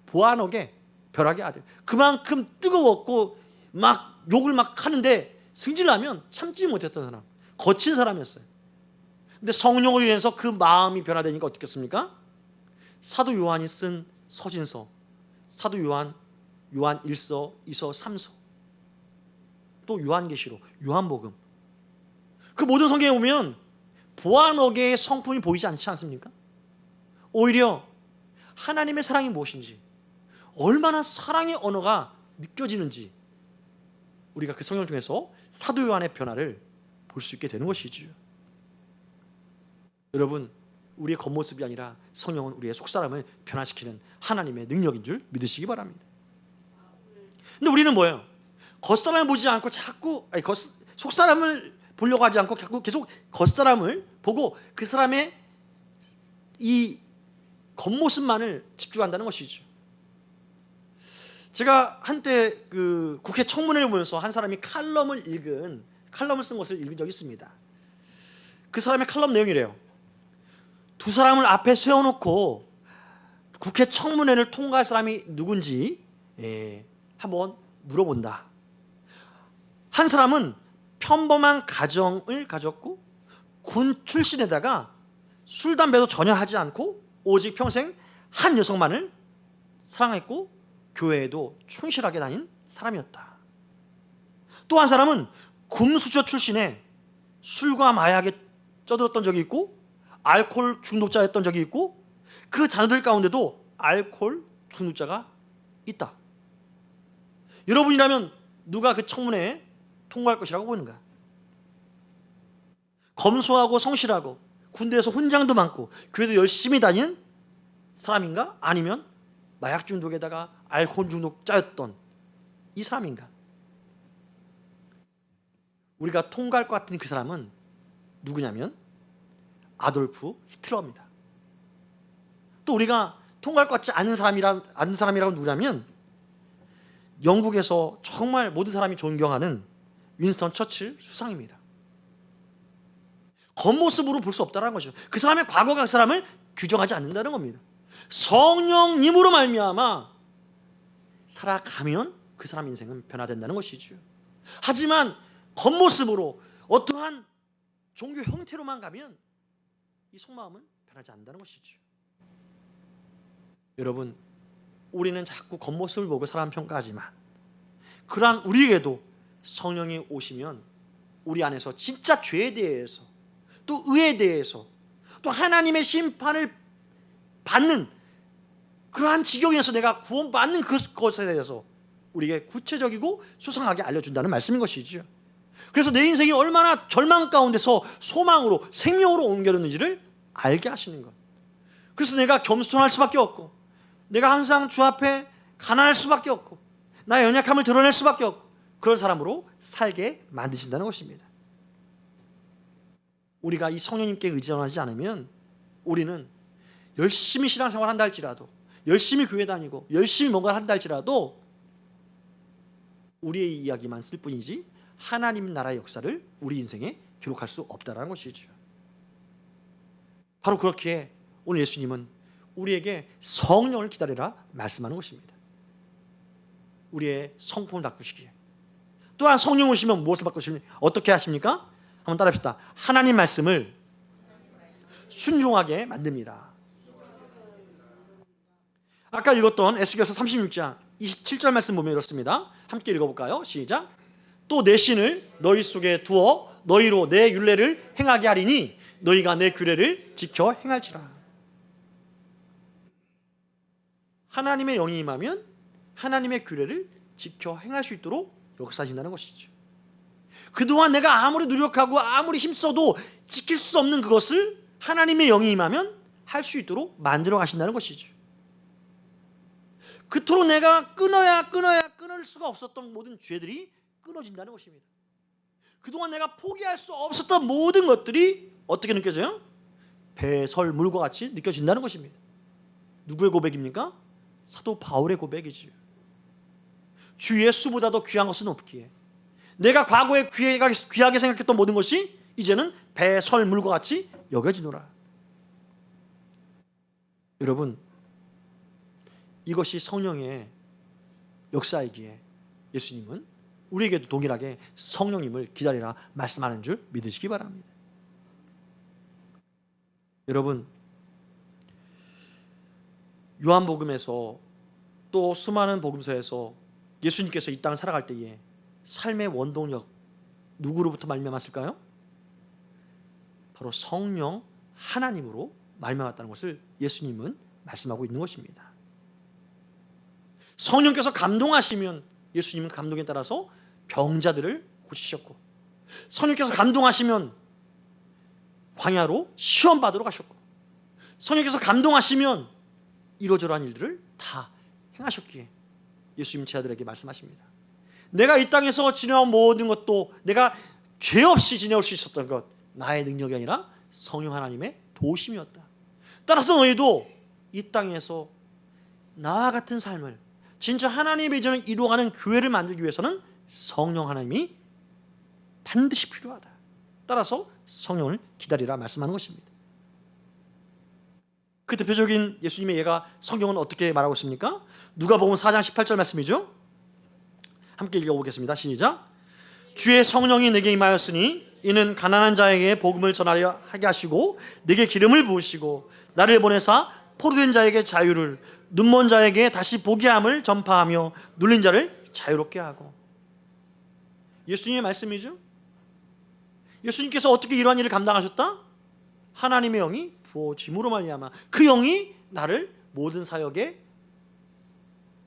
보아녹의 벼락의 아들. 그만큼 뜨거웠고 막 욕을 막 하는데 승질나면 참지 못했던 사람, 거친 사람이었어요. 근데 성령으로 인해서 그 마음이 변화되니까 어떻겠습니까? 사도 요한이 쓴 서신서, 사도 요한 1서, 2서, 3서, 또 요한계시록, 요한복음, 그 모든 성경에 보면 보아녹의 성품이 보이지 않지 않습니까? 오히려 하나님의 사랑이 무엇인지, 얼마나 사랑의 언어가 느껴지는지 우리가 그 성경을 통해서 사도 요한의 변화를 볼 수 있게 되는 것이지요. 여러분, 우리의 겉모습이 아니라 성령은 우리의 속사람을 변화시키는 하나님의 능력인 줄 믿으시기 바랍니다. 근데 우리는 뭐예요? 겉사람을 보지 않고 자꾸 속사람을 보려고 하지 않고 자꾸 계속 겉사람을 보고 그 사람의 이 겉모습만을 집중한다는 것이죠. 제가 한때 그 국회 청문회를 보면서 한 사람이 칼럼을 쓴 것을 읽은 적이 있습니다. 그 사람의 칼럼 내용이래요. 두 사람을 앞에 세워놓고 국회 청문회를 통과할 사람이 누군지 한번 물어본다. 한 사람은 평범한 가정을 가졌고 군 출신에다가 술, 담배도 전혀 하지 않고 오직 평생 한 여성만을 사랑했고 교회에도 충실하게 다닌 사람이었다. 또 한 사람은 금수저 출신에 술과 마약에 쩌들었던 적이 있고 알코올 중독자였던 적이 있고 그 자녀들 가운데도 알코올 중독자가 있다. 여러분이라면 누가 그 청문회에 통과할 것이라고 보는가? 검소하고 성실하고 군대에서 훈장도 많고 교회도 열심히 다니는 사람인가? 아니면 마약 중독에다가 알코올 중독자였던 이 사람인가? 우리가 통과할 것 같은 그 사람은 누구냐면 아돌프 히틀러입니다. 또 우리가 통과할 것 같지 않은 사람이라고 누구냐면 영국에서 정말 모든 사람이 존경하는 윈스턴 처칠 수상입니다. 겉모습으로 볼 수 없다는 것이죠. 그 사람의 과거가 그 사람을 규정하지 않는다는 겁니다. 성령님으로 말미암아 살아가면 그 사람 인생은 변화된다는 것이죠. 하지만 겉모습으로 어떠한 종교 형태로만 가면 이 속마음은 변하지 않는다는 것이죠. 여러분, 우리는 자꾸 겉모습을 보고 사람 평가하지만 그러한 우리에게도 성령이 오시면 우리 안에서 진짜 죄에 대해서 또 의에 대해서 또 하나님의 심판을 받는 그러한 지경에서 내가 구원받는 그것에 대해서 우리에게 구체적이고 수상하게 알려준다는 말씀인 것이죠. 그래서 내 인생이 얼마나 절망 가운데서 소망으로 생명으로 옮겨졌는지를 알게 하시는 것. 그래서 내가 겸손할 수밖에 없고 내가 항상 주 앞에 가난할 수밖에 없고 나의 연약함을 드러낼 수밖에 없고 그런 사람으로 살게 만드신다는 것입니다. 우리가 이 성령님께 의존하지 않으면 우리는 열심히 신앙생활 한다 할지라도 열심히 교회 다니고 열심히 뭔가를 한다 할지라도 우리의 이야기만 쓸 뿐이지 하나님 나라의 역사를 우리 인생에 기록할 수 없다는 것이죠. 바로 그렇게 오늘 예수님은 우리에게 성령을 기다리라 말씀하는 것입니다. 우리의 성품을 바꾸시기에 또한 성령 오시면 무엇을 바꾸십니까? 어떻게 하십니까? 한번 따라합시다. 하나님 말씀을 순종하게 만듭니다. 아까 읽었던 에스겔서 36장 27절 말씀 보면 이렇습니다. 함께 읽어볼까요? 시작. 또 내 신을 너희 속에 두어 너희로 내 율례를 행하게 하리니 너희가 내 규례를 지켜 행할지라. 하나님의 영이 임하면 하나님의 규례를 지켜 행할 수 있도록 역사하신다는 것이죠. 그동안 내가 아무리 노력하고 아무리 힘써도 지킬 수 없는 그것을 하나님의 영이 임하면 할 수 있도록 만들어 가신다는 것이죠. 그토록 내가 끊을 수가 없었던 모든 죄들이 끊어진다는 것입니다. 그동안 내가 포기할 수 없었던 모든 것들이 어떻게 느껴져요? 배설물과 같이 느껴진다는 것입니다. 누구의 고백입니까? 사도 바울의 고백이지요. 주 예수보다도 귀한 것은 없기에 내가 과거에 귀하게 생각했던 모든 것이 이제는 배설물과 같이 여겨지노라. 여러분, 이것이 성령의 역사이기에 예수님은 우리에게도 동일하게 성령님을 기다리라 말씀하는 줄 믿으시기 바랍니다. 여러분, 요한복음에서 또 수많은 복음서에서 예수님께서 이 땅을 살아갈 때에 삶의 원동력 누구로부터 말미암았을까요? 바로 성령 하나님으로 말미암았다는 것을 예수님은 말씀하고 있는 것입니다. 성령께서 감동하시면 예수님은 감동에 따라서 병자들을 고치셨고 성령께서 감동하시면 광야로 시험 받으러 가셨고 성령께서 감동하시면 이러저러한 일들을 다 행하셨기에 예수님 제 아들에게 말씀하십니다. 내가 이 땅에서 지내온 모든 것도 내가 죄 없이 지내올 수 있었던 것, 나의 능력이 아니라 성령 하나님의 도우심이었다. 따라서 너희도 이 땅에서 나와 같은 삶을 진짜 하나님의 비전을 이루어가는 교회를 만들기 위해서는 성령 하나님이 반드시 필요하다. 따라서 성령을 기다리라 말씀하는 것입니다. 그 대표적인 예수님의 예가 성경은 어떻게 말하고 있습니까? 누가복음 4장 18절 말씀이죠. 함께 읽어보겠습니다. 시작. 주의 성령이 내게 임하였으니 이는 가난한 자에게 복음을 전하려 하게 하시고 내게 기름을 부으시고 나를 보내사 포로된 자에게 자유를, 눈먼 자에게 다시 보게 함을 전파하며 눌린 자를 자유롭게 하고. 예수님의 말씀이죠. 예수님께서 어떻게 이러한 일을 감당하셨다? 하나님의 영이 부어짐으로 말미암아 그 영이 나를 모든 사역에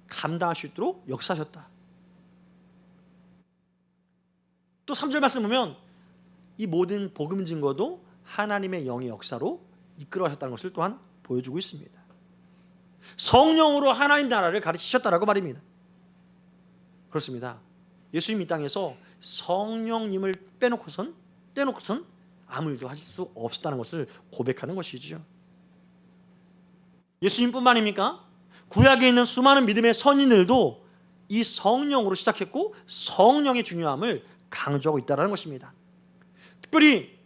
감당할 수 있도록 역사하셨다. 또 3절 말씀 보면 이 모든 복음 증거도 하나님의 영의 역사로 이끌어가셨다는 것을 또한 보여주고 있습니다. 성령으로 하나님 나라를 가르치셨다라고 말입니다. 그렇습니다. 예수님 이 땅에서 성령님을 떼놓고선 아무 일도 하실 수 없었다는 것을 고백하는 것이죠. 예수님뿐만입니까? 구약에 있는 수많은 믿음의 선인들도 이 성령으로 시작했고 성령의 중요함을 강조하고 있다는 것입니다. 특별히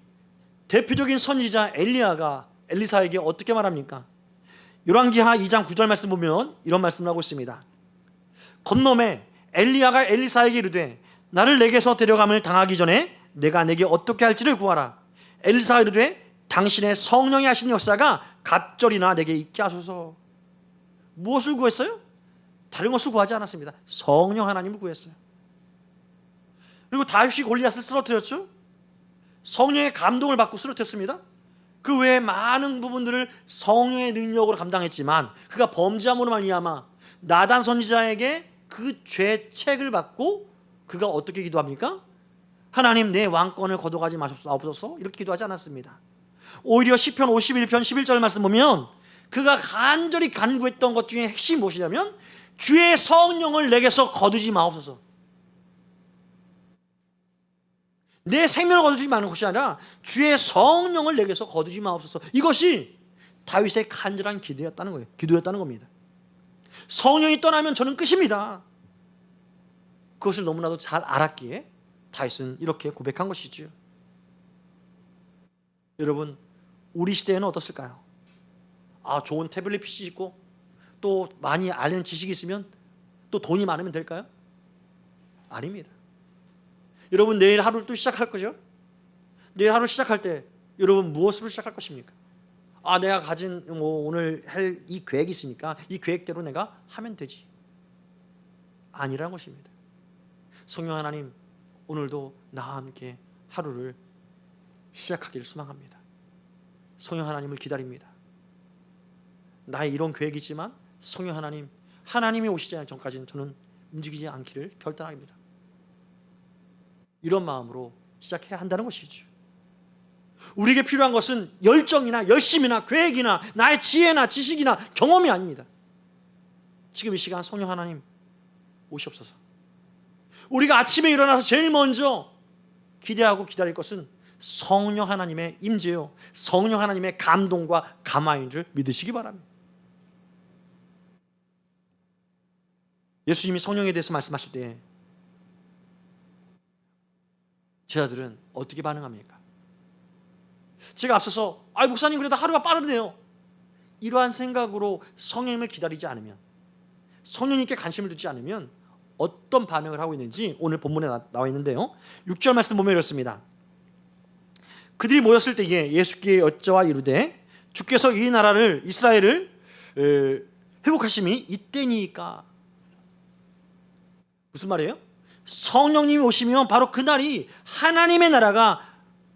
대표적인 선지자 엘리야가 엘리사에게 어떻게 말합니까? 열왕기하 2장 9절 말씀 보면 이런 말씀을 하고 있습니다. 건너매 엘리야가 엘리사에게 이르되 나를 내게서 데려감을 당하기 전에 내가 내게 어떻게 할지를 구하라. 엘리사가 이르되 당신의 성령이 하시는 역사가 갑절이나 내게 있게 하소서. 무엇을 구했어요? 다른 것을 구하지 않았습니다. 성령 하나님을 구했어요. 그리고 다윗이 골리앗을 쓰러뜨렸죠. 성령의 감동을 받고 쓰러뜨렸습니다. 그 외에 많은 부분들을 성령의 능력으로 감당했지만 그가 범죄함으로 말미암아 나단 선지자에게 그 죄책을 받고 그가 어떻게 기도합니까? 하나님 내 왕권을 거둬가지 마옵소서 이렇게 기도하지 않았습니다. 오히려 시편 51편 11절 말씀 보면 그가 간절히 간구했던 것 중에 핵심이 무엇이냐면 주의 성령을 내게서 거두지 마옵소서. 내 생명을 거두지 마는 것이 아니라 주의 성령을 내게서 거두지 마옵소서. 이것이 다윗의 간절한 기도였다는 거예요. 기도였다는 겁니다. 성령이 떠나면 저는 끝입니다. 그것을 너무나도 잘 알았기에 다윗은 이렇게 고백한 것이죠. 여러분, 우리 시대에는 어떻을까요? 좋은 태블릿 PC 있고 또 많이 아는 지식이 있으면 또 돈이 많으면 될까요? 아닙니다. 여러분 내일 하루를 또 시작할 거죠? 내일 하루 시작할 때 여러분 무엇으로 시작할 것입니까? 내가 가진 오늘 할 이 계획이 있으니까 이 계획대로 내가 하면 되지. 아니라는 것입니다. 성령 하나님 오늘도 나와 함께 하루를 시작하기를 소망합니다. 성령 하나님을 기다립니다. 나의 이런 계획이지만 성령 하나님, 하나님이 오시지 않기 전까지는 저는 움직이지 않기를 결단합니다. 이런 마음으로 시작해야 한다는 것이죠. 우리에게 필요한 것은 열정이나 열심이나 계획이나 나의 지혜나 지식이나 경험이 아닙니다. 지금 이 시간 성령 하나님 오시옵소서. 우리가 아침에 일어나서 제일 먼저 기대하고 기다릴 것은 성령 하나님의 임재요, 성령 하나님의 감동과 감화인 줄 믿으시기 바랍니다. 예수님이 성령에 대해서 말씀하실 때 제자들은 어떻게 반응합니까? 제가 앞서서 목사님 그래도 하루가 빠르네요, 이러한 생각으로 성령님을 기다리지 않으면, 성령님께 관심을 두지 않으면 어떤 반응을 하고 있는지 오늘 본문에 나와 있는데요, 6절 말씀 보면 이렇습니다. 그들이 모였을 때에 예수께 여짜와 이르되 주께서 이 나라를 이스라엘을 회복하심이 이때니까. 무슨 말이에요? 성령님이 오시면 바로 그날이 하나님의 나라가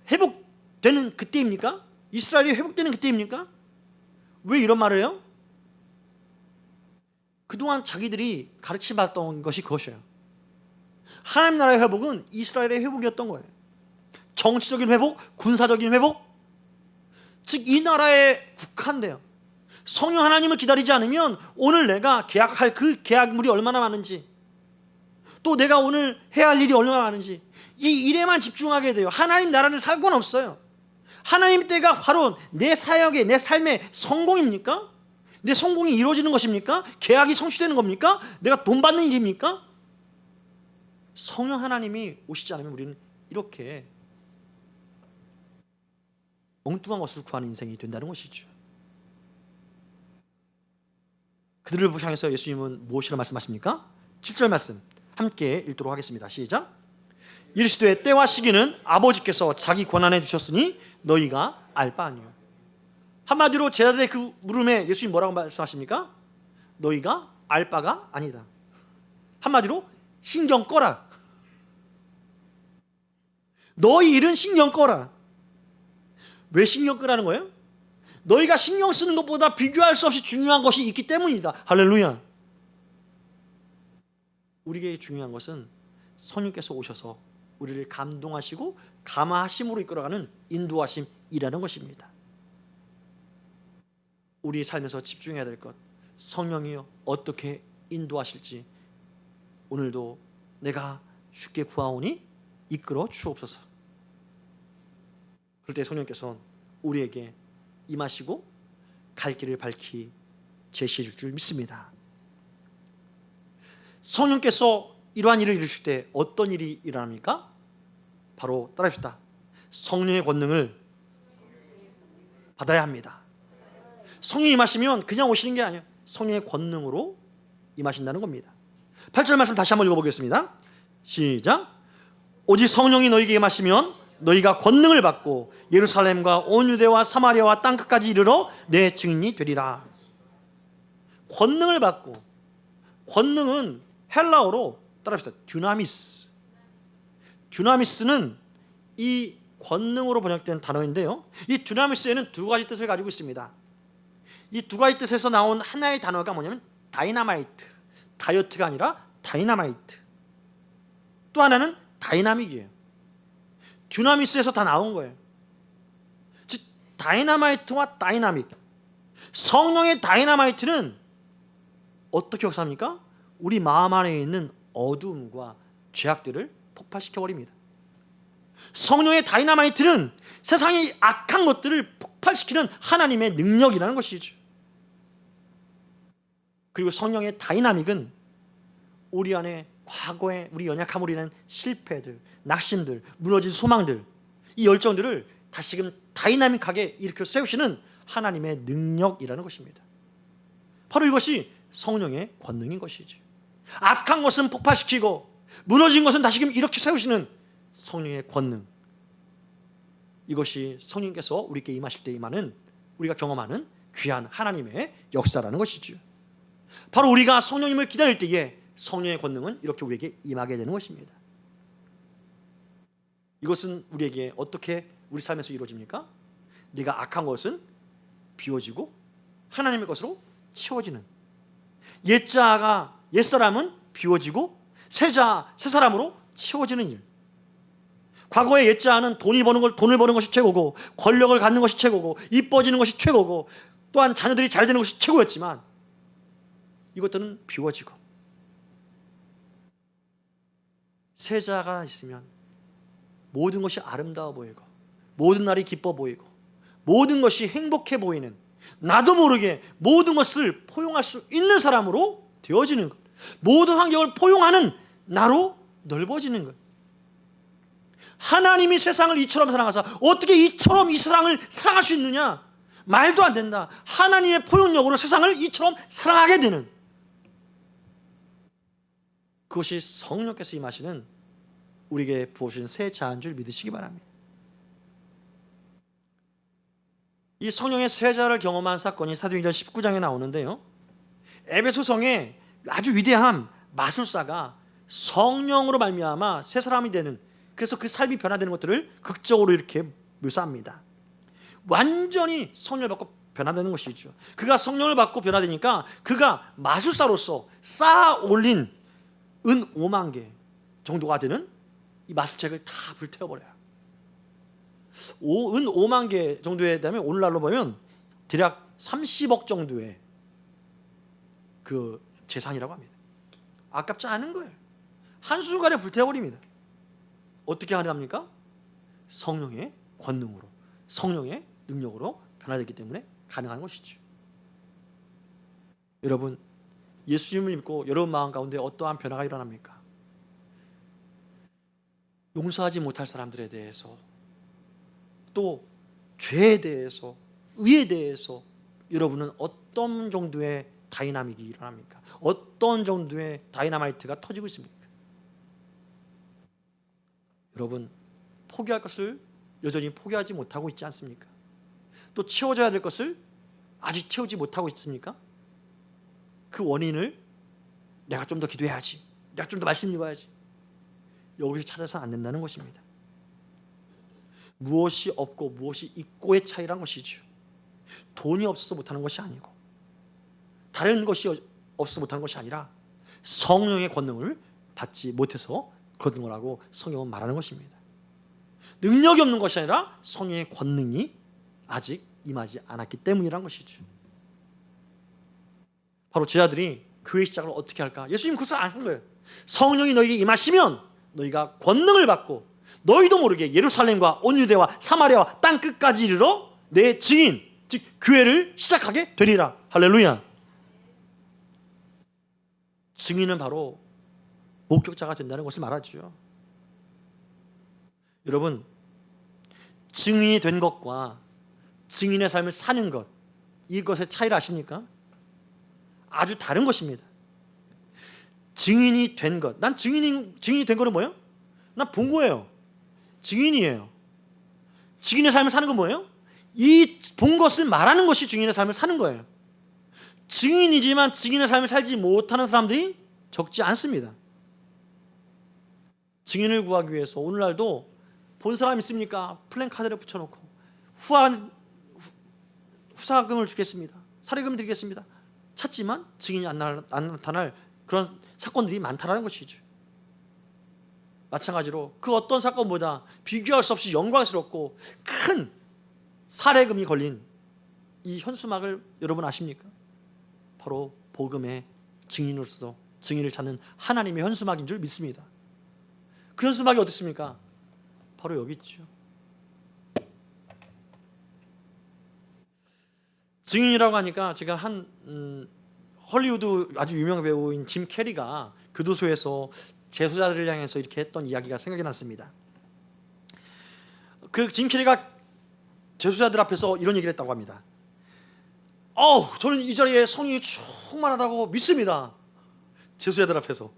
회복되는 그때입니까? 이스라엘이 회복되는 그때입니까? 왜 이런 말을 해요? 그동안 자기들이 가르침받았던 것이 그것이에요. 하나님 나라의 회복은 이스라엘의 회복이었던 거예요. 정치적인 회복, 군사적인 회복, 즉 이 나라에 국한돼요. 성령 하나님을 기다리지 않으면 오늘 내가 계약할 그 계약물이 얼마나 많은지, 또 내가 오늘 해야 할 일이 얼마나 많은지 이 일에만 집중하게 돼요. 하나님 나라는 상관없어요. 하나님 때가 바로 내 사역의, 내 삶의 성공입니까? 내 성공이 이루어지는 것입니까? 계약이 성취되는 겁니까? 내가 돈 받는 일입니까? 성령 하나님이 오시지 않으면 우리는 이렇게 엉뚱한 것을 구하는 인생이 된다는 것이죠. 그들을 향해서 예수님은 무엇이라 말씀하십니까? 7절 말씀 함께 읽도록 하겠습니다. 시작. 이르시되 때와 시기는 아버지께서 자기 권한에 두셨으니 너희가 알 바 아니요. 한마디로 제자들의 그 물음에 예수님 뭐라고 말씀하십니까? 너희가 알 바가 아니다. 한마디로 신경 꺼라. 너희 일은 신경 꺼라. 왜 신경 끄라는 거예요? 너희가 신경 쓰는 것보다 비교할 수 없이 중요한 것이 있기 때문이다. 할렐루야. 우리에게 중요한 것은 성령께서 오셔서 우리를 감동하시고 감화하심으로 이끌어가는 인도하심이라는 것입니다. 우리 삶에서 집중해야 될 것, 성령이여 어떻게 인도하실지 오늘도 내가 주께 구하오니 이끌어 주옵소서. 그럴 때 성령께서는 우리에게 임하시고 갈 길을 밝히 제시해 줄 줄 믿습니다. 성령께서 이러한 일을 이루실 때 어떤 일이 일어납니까? 바로 따라합시다. 성령의 권능을 받아야 합니다. 성령이 임하시면 그냥 오시는 게 아니에요. 성령의 권능으로 임하신다는 겁니다. 8절 말씀 다시 한번 읽어보겠습니다. 시작. 오직 성령이 너희에게 임하시면 너희가 권능을 받고 예루살렘과 온 유대와 사마리아와 땅끝까지 이르러 내 증인이 되리라. 권능을 받고, 권능은 헬라어로 따라합시다. 듀나미스. 듀나미스는 이 권능으로 번역된 단어인데요, 이 듀나미스에는 두 가지 뜻을 가지고 있습니다. 이 두 가지 뜻에서 나온 하나의 단어가 뭐냐면 다이나마이트, 다이어트가 아니라 다이나마이트. 또 하나는 다이나믹이에요. 듀나미스에서 다 나온 거예요. 즉 다이나마이트와 다이나믹. 성령의 다이나마이트는 어떻게 역사합니까? 우리 마음 안에 있는 어두움과 죄악들을 폭발시켜버립니다. 성령의 다이나마이트는 세상의 악한 것들을 폭발시키는 하나님의 능력이라는 것이죠. 그리고 성령의 다이나믹은 우리 안에 과거에 우리 연약함으로 인한 실패들, 낙심들, 무너진 소망들, 이 열정들을 다시금 다이나믹하게 일으켜 세우시는 하나님의 능력이라는 것입니다. 바로 이것이 성령의 권능인 것이죠. 악한 것은 폭발시키고 무너진 것은 다시금 일으켜 세우시는 성령의 권능. 이것이 성령께서 우리에게 임하실 때 임하는, 우리가 경험하는 귀한 하나님의 역사라는 것이죠. 바로 우리가 성령님을 기다릴 때에 성령의 권능은 이렇게 우리에게 임하게 되는 것입니다. 이것은 우리에게 어떻게 우리 삶에서 이루어집니까? 네가 악한 것은 비워지고 하나님의 것으로 채워지는, 옛사람은 비워지고 새 사람으로 채워지는 일. 과거의 옛자는 돈을 버는 것이 최고고, 권력을 갖는 것이 최고고, 이뻐지는 것이 최고고, 또한 자녀들이 잘 되는 것이 최고였지만 이것들은 비워지고 세자가 있으면 모든 것이 아름다워 보이고, 모든 날이 기뻐 보이고, 모든 것이 행복해 보이는, 나도 모르게 모든 것을 포용할 수 있는 사람으로 되어지는 것, 모든 환경을 포용하는 나로 넓어지는 것. 하나님이 세상을 이처럼 사랑하사 어떻게 이처럼 이 세상을 사랑할 수 있느냐? 말도 안 된다. 하나님의 포용력으로 세상을 이처럼 사랑하게 되는, 그것이 성령께서 임하시는 우리에게 부어주신 새 자한 줄 믿으시기 바랍니다. 이 성령의 새 자를 경험한 사건이 사도행전 19장에 나오는데요, 에베소성에 아주 위대한 마술사가 성령으로 말미암아 새 사람이 되는, 그래서 그 삶이 변화되는 것들을 극적으로 이렇게 묘사합니다. 완전히 성령을 받고 변화되는 것이죠. 그가 성령을 받고 변화되니까 그가 마술사로서 쌓아 올린 은 5만 개 정도가 되는 이 마술책을 다 불태워버려요. 은 5만 개 정도에 되면 오늘날로 보면 대략 30억 정도의 그 재산이라고 합니다. 아깝지 않은 거예요. 한순간에 불태워버립니다. 어떻게 가능합니까? 성령의 권능으로, 성령의 능력으로 변화되기 때문에 가능한 것이죠. 여러분, 예수님을 믿고 여러분 마음 가운데 어떠한 변화가 일어납니까? 용서하지 못할 사람들에 대해서, 또 죄에 대해서, 의에 대해서 여러분은 어떤 정도의 다이나믹이 일어납니까? 어떤 정도의 다이나마이트가 터지고 있습니까? 여러분, 포기할 것을 여전히 포기하지 못하고 있지 않습니까? 또 채워져야 될 것을 아직 채우지 못하고 있습니까? 그 원인을 내가 좀 더 기도해야지, 내가 좀 더 말씀 읽어야지, 여기서 찾아서 안 된다는 것입니다. 무엇이 없고 무엇이 있고의 차이란 것이죠. 돈이 없어서 못하는 것이 아니고, 다른 것이 없어서 못하는 것이 아니라 성령의 권능을 받지 못해서 그런 거라고 성경은 말하는 것입니다. 능력이 없는 것이 아니라 성령의 권능이 아직 임하지 않았기 때문이란 것이죠. 바로 제자들이 교회 시작을 어떻게 할까? 예수님 그것을 안 한 거예요. 성령이 너희에게 임하시면 너희가 권능을 받고 너희도 모르게 예루살렘과 온 유대와 사마리아와 땅 끝까지 이르러 내 증인, 즉 교회를 시작하게 되리라. 할렐루야. 증인은 바로 목격자가 된다는 것을 말하죠. 여러분, 증인이 된 것과 증인의 삶을 사는 것, 이것의 차이를 아십니까? 아주 다른 것입니다. 증인이 된 것, 난 증인이 된 거는 뭐예요? 난 본 거예요. 증인이에요. 증인의 삶을 사는 건 뭐예요? 이 본 것을 말하는 것이 증인의 삶을 사는 거예요. 증인이지만 증인의 삶을 살지 못하는 사람들이 적지 않습니다. 증인을 구하기 위해서 오늘날도 본 사람 있습니까? 플랜카드를 붙여놓고 후사금을 주겠습니다, 사례금 드리겠습니다 찾지만 증인이 안 나타날 그런 사건들이 많다는 것이죠. 마찬가지로 그 어떤 사건보다 비교할 수 없이 영광스럽고 큰 사례금이 걸린 이 현수막을 여러분 아십니까? 바로 복음의 증인으로서 증인을 찾는 하나님의 현수막인 줄 믿습니다. 그 현수막이 어디 있습니까? 바로 여기 있죠. 증인이라고 하니까 제가 헐리우드 아주 유명 배우인 짐 캐리가 교도소에서 재소자들을 향해서 이렇게 했던 이야기가 생각이 났습니다. 그 짐 캐리가 재소자들 앞에서 이런 얘기를 했다고 합니다. 저는 이 자리에 성령이 충만하다고 믿습니다. 재소자들 앞에서.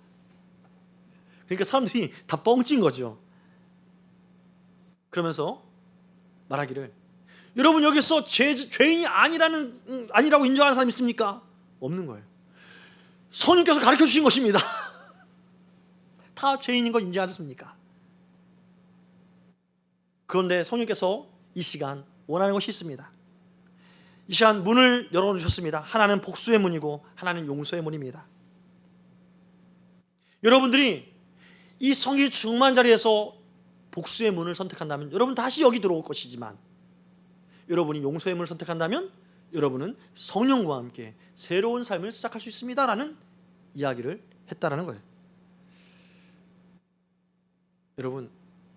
그러니까 사람들이 다 뻥찐 거죠. 그러면서 말하기를, 여러분 여기서 죄인이 아니라고 인정하는 사람 있습니까? 없는 거예요. 성령께서 가르쳐 주신 것입니다. 다 죄인인 거 인정하셨습니까? 그런데 성령께서 이 시간 원하는 것이 있습니다. 이 시간 문을 열어주셨습니다. 하나는 복수의 문이고 하나는 용서의 문입니다. 여러분들이 이 성령이 충만한 자리에서 복수의 문을 선택한다면 여러분 다시 여기 들어올 것이지만, 여러분이 용서의 문을 선택한다면 여러분은 성령과 함께 새로운 삶을 시작할 수 있습니다라는 이야기를 했다라는 거예요. 여러분,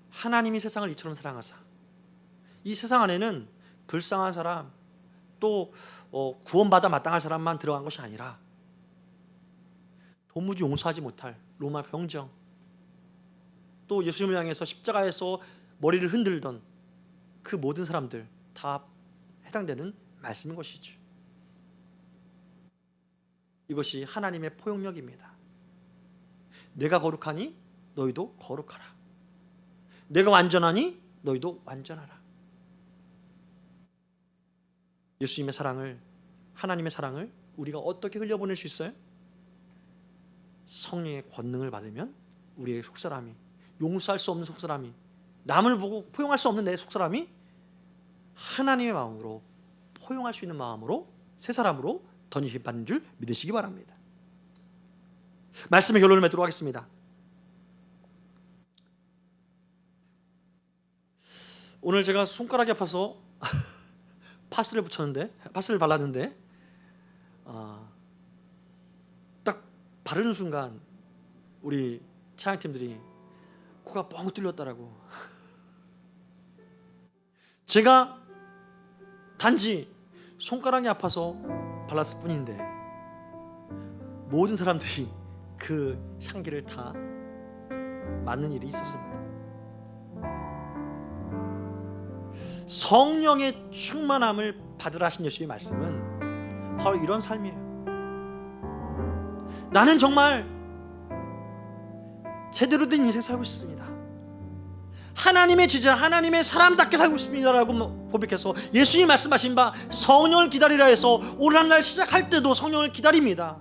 하나님이 세상을 이처럼 사랑하사 이 세상 안에는 불쌍한 사람, 또 구원받아 마땅할 사람만 들어간 것이 아니라 도무지 용서하지 못할 로마 병정, 또 예수님을 향해서 십자가에서 머리를 흔들던 그 모든 사람들 다 해당되는 말씀인 것이죠. 이것이 하나님의 포용력입니다. 내가 거룩하니 너희도 거룩하라. 내가 완전하니 너희도 완전하라. 예수님의 사랑을, 하나님의 사랑을 우리가 어떻게 흘려보낼 수 있어요? 성령의 권능을 받으면 우리의 속사람이, 용서할 수 없는 속사람이, 남을 보고 포용할 수 없는 내 속사람이 하나님의 마음으로 포용할 수 있는 마음으로 새 사람으로 던집받는 줄 믿으시기 바랍니다. 말씀의 결론을 맺도록 하겠습니다. 오늘 제가 손가락이 아파서 파스를 발랐는데 딱 바르는 순간 우리 찬양팀들이 코가 뻥 뚫렸다라고. 제가 단지 손가락이 아파서 발랐을 뿐인데 모든 사람들이 그 향기를 다 맡는 일이 있었습니다. 성령의 충만함을 받으라 하신 예수의 말씀은 바로 이런 삶이에요. 나는 정말 제대로 된 인생 살고 있습니다. 하나님의 지자, 하나님의 사람답게 살고 있습니다라고 고백해서 예수님이 말씀하신 바 성령을 기다리라 해서 올 한 날 시작할 때도 성령을 기다립니다.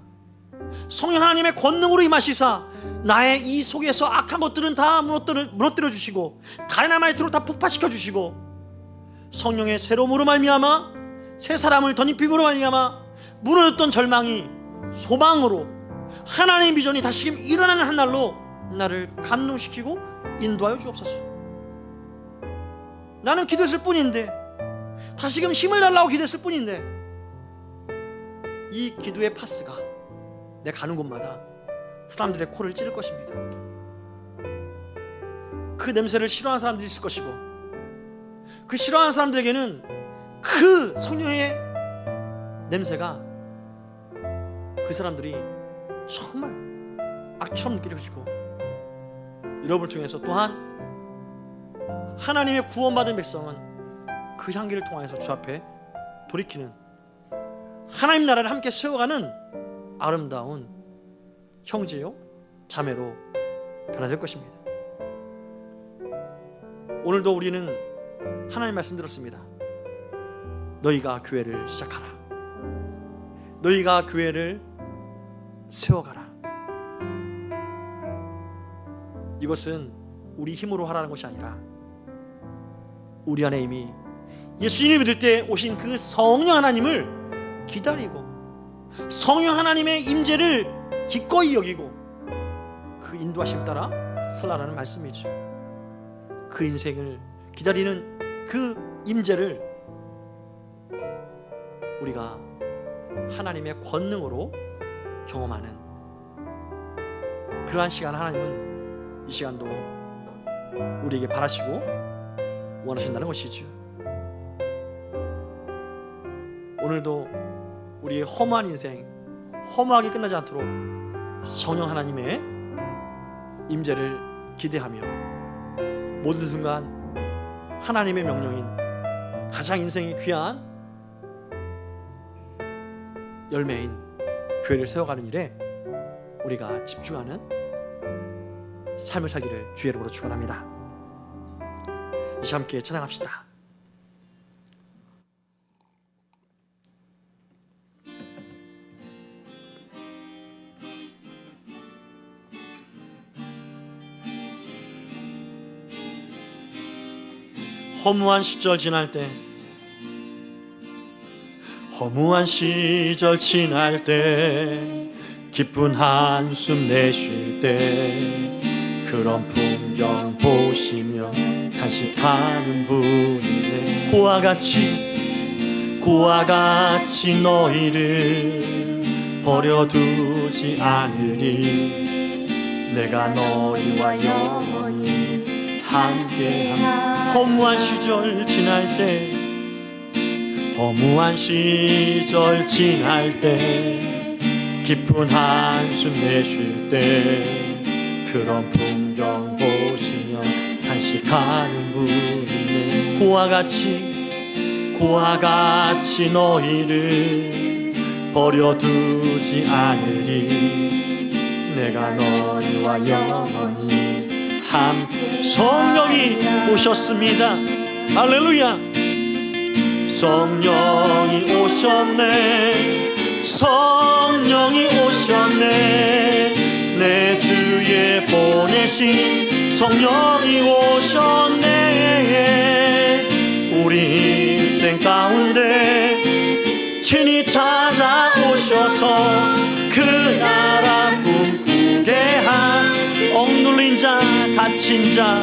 성령 하나님의 권능으로 임하시사 나의 이 속에서 악한 것들은 다 무너뜨려 주시고 다이나마이트로 다 폭파시켜 주시고 성령의 새로움으로 말미암아 새 사람을 덧입힘으로 말미암아 무너졌던 절망이 소망으로 하나님의 비전이 다시금 일어나는 한 날로 나를 감동시키고 인도하여 주옵소서. 나는 기도했을 뿐인데, 다시금 힘을 달라고 기도했을 뿐인데, 이 기도의 파스가 내 가는 곳마다 사람들의 코를 찌를 것입니다. 그 냄새를 싫어하는 사람들이 있을 것이고, 그 싫어하는 사람들에게는 그 성령의 냄새가 그 사람들이 정말 악처럼 느낄 것이고, 여러분을 통해서 또한 하나님의 구원받은 백성은 그 향기를 통하여서 주 앞에 돌이키는, 하나님 나라를 함께 세워가는 아름다운 형제요 자매로 변화될 것입니다. 오늘도 우리는 하나님 말씀 들었습니다. 너희가 교회를 시작하라. 너희가 교회를 세워가라. 이것은 우리 힘으로 하라는 것이 아니라 우리 안에 이미 예수님을 믿을 때 오신 그 성령 하나님을 기다리고 성령 하나님의 임재를 기꺼이 여기고 그 인도하심 따라 살라라는 말씀이죠. 그 인생을 기다리는 그 임재를 우리가 하나님의 권능으로 경험하는 그러한 시간 하나님은 이 시간도 우리에게 바라시고 원하신다는 것이죠. 오늘도 우리의 허무한 인생 허무하게 끝나지 않도록 성령 하나님의 임재를 기대하며 모든 순간 하나님의 명령인 가장 인생이 귀한 열매인 교회를 세워가는 일에 우리가 집중하는 삶을 살기를 주의 이름으로 축원합니다. 이 시간 함께 찬양합시다. 허무한 시절 지날 때, 허무한 시절 지날 때, 기쁜 한숨 내쉴 때, 그런 풍경 보시며 간식하는 분이네. 고와 같이 너희를 버려두지 않으리. 내가 너희와 영원히 함께함. 허무한 시절 지날 때, 허무한 시절 지날 때, 깊은 한숨 내쉴 때, 그런 풍경 보시며 간식하는 분이네. 고와 같이 너희를 버려두지 않으리. 내가 너희와 영원히 함께. 성령이 오셨습니다. 할렐루야. 성령이 오셨네. 성령이 오셨네. 내 주에 보내신 성령이 오셨네. 우리 인생 가운데 친히 찾아오셔서 그 나라 꿈꾸게 한 억눌린 자 갇힌 자,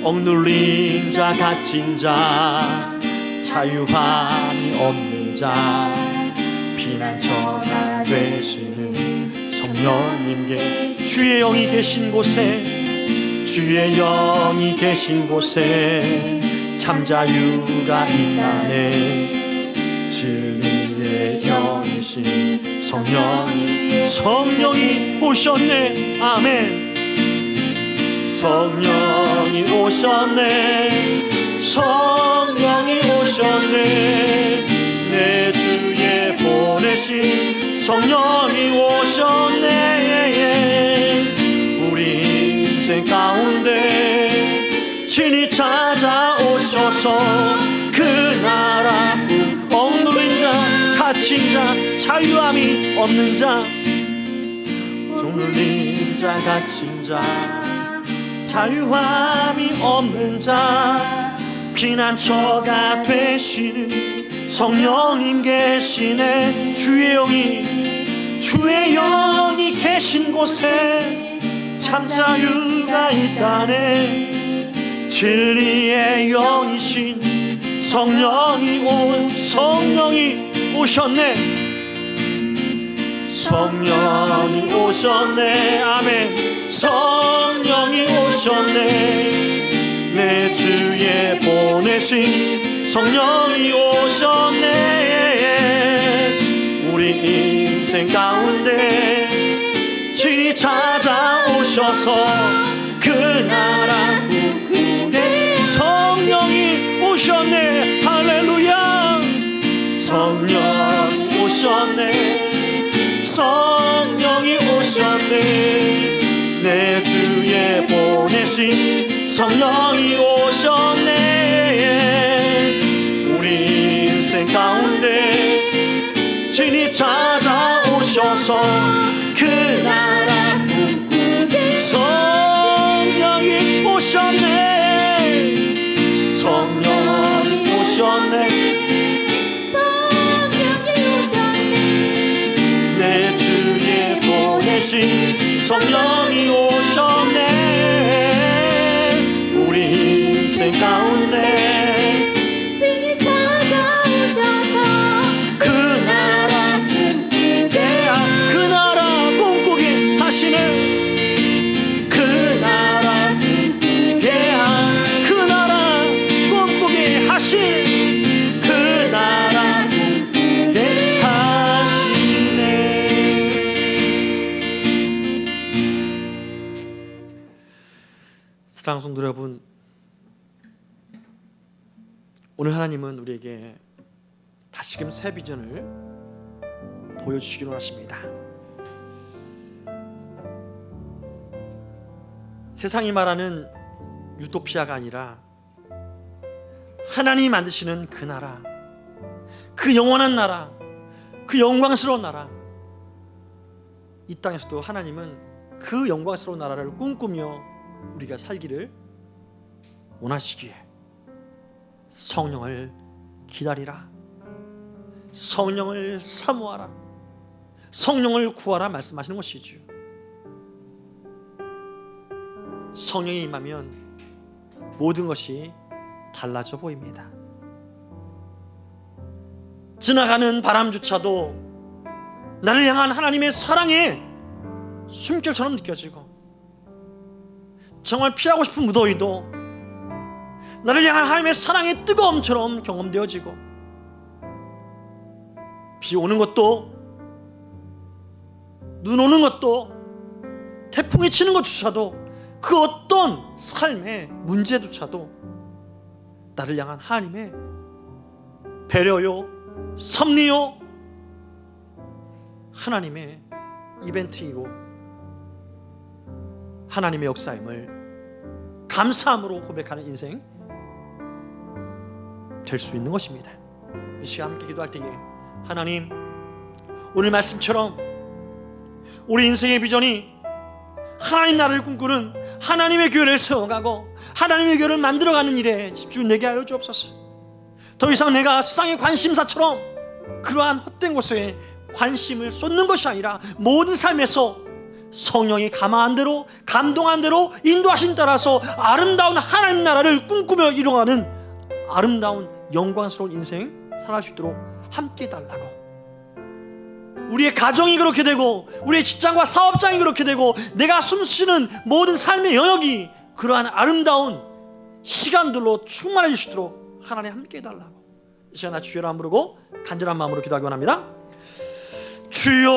억눌린 자 갇힌 자, 자유함이 없는 자, 피난처가 되시는 성령님께 주의 영이 계신 곳에 주의 영이 계신 곳에 참 자유가 있다네. 진리의 영이신 성령이 오셨네. 아멘. 성령이 오셨네. 성령이 오셨네. 내 주에 보내신 성령이 오셨네. 우리 인생 가운데 친히 찾아오셔서 그 나라 억눌린 자, 갇힌 자, 자유함이 없는 자, 억눌린 자, 갇힌 자, 자유함이 없는 자, 피난처가 되시는 성령님 계시네. 주의 영이 계신 곳에 참 자유가 있다네. 진리의 영이신 성령이 오셨네. 성령이 오셨네. 아멘. 성령이 오셨네. 내 주에 보내신 성령이 오셨네. 우리 인생 가운데 친히 찾아오셔서 그 나라 꿈꾸게 성령이 오셨네. 할렐루야. 성령이 오셨네. 성령이 오셨네. 내 주에 보내신 성령이 오셨네. 우리 인생 가운데 친히 찾아오셔서 그 나라 꿈꾸게 성령이 오셨네. 성령이 오셨네. 내 주에 보내신 성령이 오셨네. 우리 인생 가운데 친히 찾아오셔서 그 나라 꿈꾸게 그 나라 꿈꾸게 하시네. 그 나라 꿈꾸게 그 나라 꿈꾸게 하시네. 그 나라 꿈꾸게 하시네. 사랑하는 성도 여러분, 오늘 하나님은 우리에게 다시금 새 비전을 보여주시기를 원하십니다. 세상이 말하는 유토피아가 아니라 하나님이 만드시는 그 나라, 그 영원한 나라, 그 영광스러운 나라, 이 땅에서도 하나님은 그 영광스러운 나라를 꿈꾸며 우리가 살기를 원하시기에 성령을 기다리라, 성령을 사모하라, 성령을 구하라 말씀하시는 것이죠. 성령이 임하면 모든 것이 달라져 보입니다. 지나가는 바람조차도 나를 향한 하나님의 사랑의 숨결처럼 느껴지고, 정말 피하고 싶은 무더위도 나를 향한 하나님의 사랑의 뜨거움처럼 경험되어지고, 비 오는 것도, 눈 오는 것도, 태풍이 치는 것조차도, 그 어떤 삶의 문제조차도 나를 향한 하나님의 배려요, 섭리요, 하나님의 이벤트이고 하나님의 역사임을 감사함으로 고백하는 인생 될 수 있는 것입니다. 이 시간 함께 기도할 때에 하나님, 오늘 말씀처럼 우리 인생의 비전이 하나님 나라를 꿈꾸는 하나님의 교회를 세워가고 하나님의 교회를 만들어가는 일에 집중되게 하여 주옵소서. 더 이상 내가 세상의 관심사처럼 그러한 헛된 곳에 관심을 쏟는 것이 아니라 모든 삶에서 성령이 감화한 대로, 감동한 대로, 인도하신 따라서 아름다운 하나님 나라를 꿈꾸며 이뤄가는 아름다운 영광스러운 인생 살아갈 수 있도록 함께 해달라고 우리의 가정이 그렇게 되고 우리의 직장과 사업장이 그렇게 되고 내가 숨쉬는 모든 삶의 영역이 그러한 아름다운 시간들로 충만해 주시도록 하나님 함께 해달라고 이 시간 주여 이름 부르고 간절한 마음으로 기도하기 원합니다. 주여,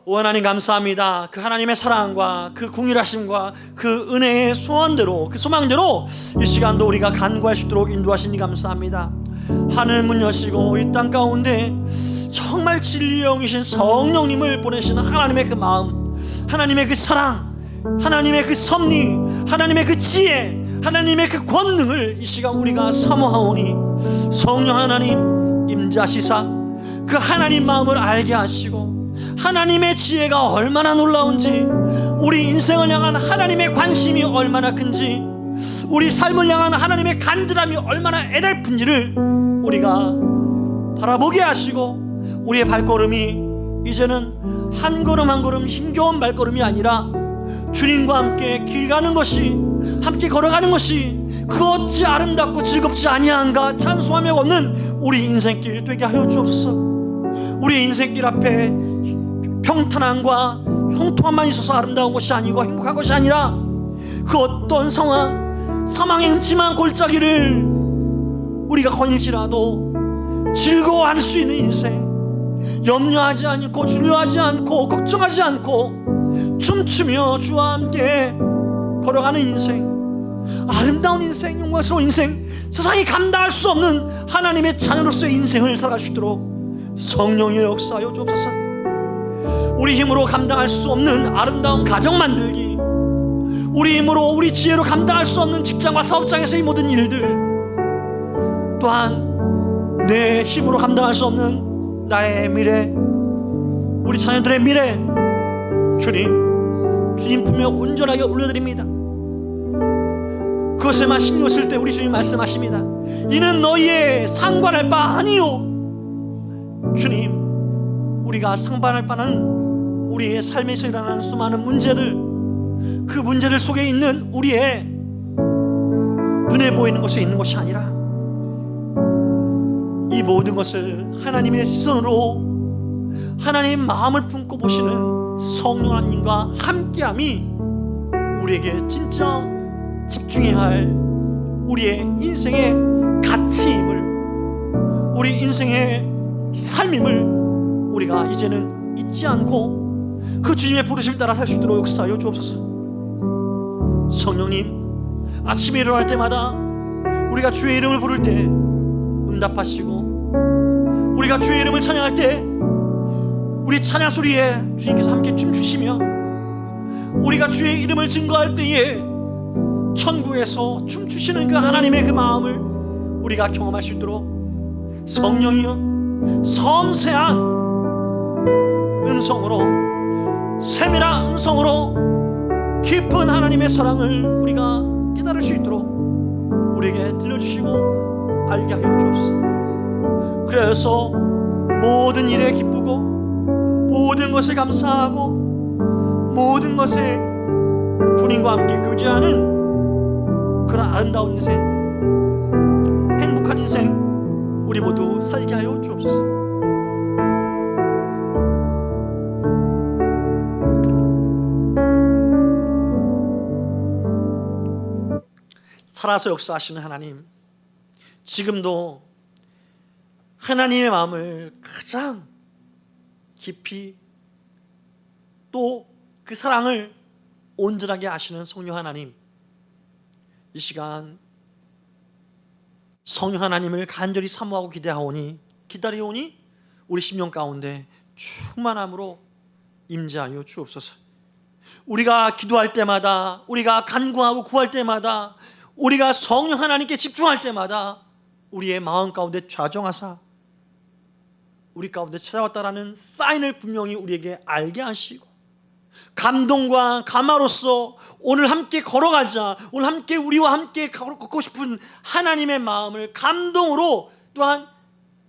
오 하나님 감사합니다. 그 하나님의 사랑과 그 궁일하심과 그 은혜의 소원대로 그 소망대로 이 시간도 우리가 간구할 수 있도록 인도하시니 감사합니다. 하늘 문 여시고 이 땅 가운데 정말 진리의 영이신 성령님을 보내시는 하나님의 그 마음, 하나님의 그 사랑, 하나님의 그 섭리, 하나님의 그 지혜, 하나님의 그 권능을 이 시간 우리가 사모하오니 성령 하나님 임자시사 그 하나님 마음을 알게 하시고 하나님의 지혜가 얼마나 놀라운지, 우리 인생을 향한 하나님의 관심이 얼마나 큰지, 우리 삶을 향한 하나님의 간절함이 얼마나 애달픈지를 우리가 바라보게 하시고 우리의 발걸음이 이제는 한 걸음 한 걸음 힘겨운 발걸음이 아니라 주님과 함께 길 가는 것이, 함께 걸어가는 것이 그 어찌 아름답고 즐겁지 아니한가 찬송하며 걷는 우리 인생길 되게 하여 주옵소서. 우리 인생길 앞에 평탄함과 형통함만 있어서 아름다운 것이 아니고 행복한 것이 아니라 그 어떤 상황, 사망의 음침한 골짜기를 우리가 거닐지라도 즐거워할 수 있는 인생, 염려하지 않고 두려워하지 않고 걱정하지 않고 춤추며 주와 함께 걸어가는 인생, 아름다운 인생, 영광스러운 인생, 세상이 감당할 수 없는 하나님의 자녀로서의 인생을 살아갈 수 있도록 성령의 역사하여 주옵소서. 우리 힘으로 감당할 수 없는 아름다운 가정 만들기, 우리 힘으로 우리 지혜로 감당할 수 없는 직장과 사업장에서의 모든 일들, 또한 내 힘으로 감당할 수 없는 나의 미래, 우리 자녀들의 미래, 주님 품에 온전하게 올려드립니다. 그것에만 신경 쓸 때 우리 주님 말씀하십니다. 이는 너희의 상관할 바 아니요. 주님, 우리가 상관할 바는 우리의 삶에서 일어나는 수많은 문제들, 그 문제들 속에 있는 우리의 눈에 보이는 것에 있는 것이 아니라 이 모든 것을 하나님의 시선으로 하나님의 마음을 품고 보시는 성령 하나님과 함께함이 우리에게 진짜 집중해야 할 우리의 인생의 가치임을, 우리 인생의 삶임을 우리가 이제는 잊지 않고 그 주님의 부르심을 따라 살 수 있도록 역사하여 주옵소서. 성령님, 아침에 일어날 때마다 우리가 주의 이름을 부를 때 응답하시고, 우리가 주의 이름을 찬양할 때 우리 찬양 소리에 주님께서 함께 춤추시며, 우리가 주의 이름을 증거할 때에 천국에서 춤추시는 그 하나님의 그 마음을 우리가 경험할 수 있도록 성령이여 섬세한 음성으로, 세밀한 음성으로 깊은 하나님의 사랑을 우리가 깨달을 수 있도록 우리에게 들려주시고 알게 하여 주옵소서. 그래서 모든 일에 기쁘고 모든 것에 감사하고 모든 것에 주님과 함께 교제하는 그런 아름다운 인생, 행복한 인생 우리 모두 살게 하여 주옵소서. 살아서 역사하시는 하나님, 지금도 하나님의 마음을 가장 깊이 또 그 사랑을 온전하게 아시는 성령 하나님, 이 시간 성령 하나님을 간절히 사모하고 기다리오니 우리 심령 가운데 충만함으로 임재하여 주옵소서. 우리가 기도할 때마다, 우리가 간구하고 구할 때마다, 우리가 성령 하나님께 집중할 때마다 우리의 마음 가운데 좌정하사 우리 가운데 찾아왔다라는 사인을 분명히 우리에게 알게 하시고, 감동과 감화로서 오늘 함께 걸어가자, 오늘 함께 우리와 함께 걷고 싶은 하나님의 마음을 감동으로 또한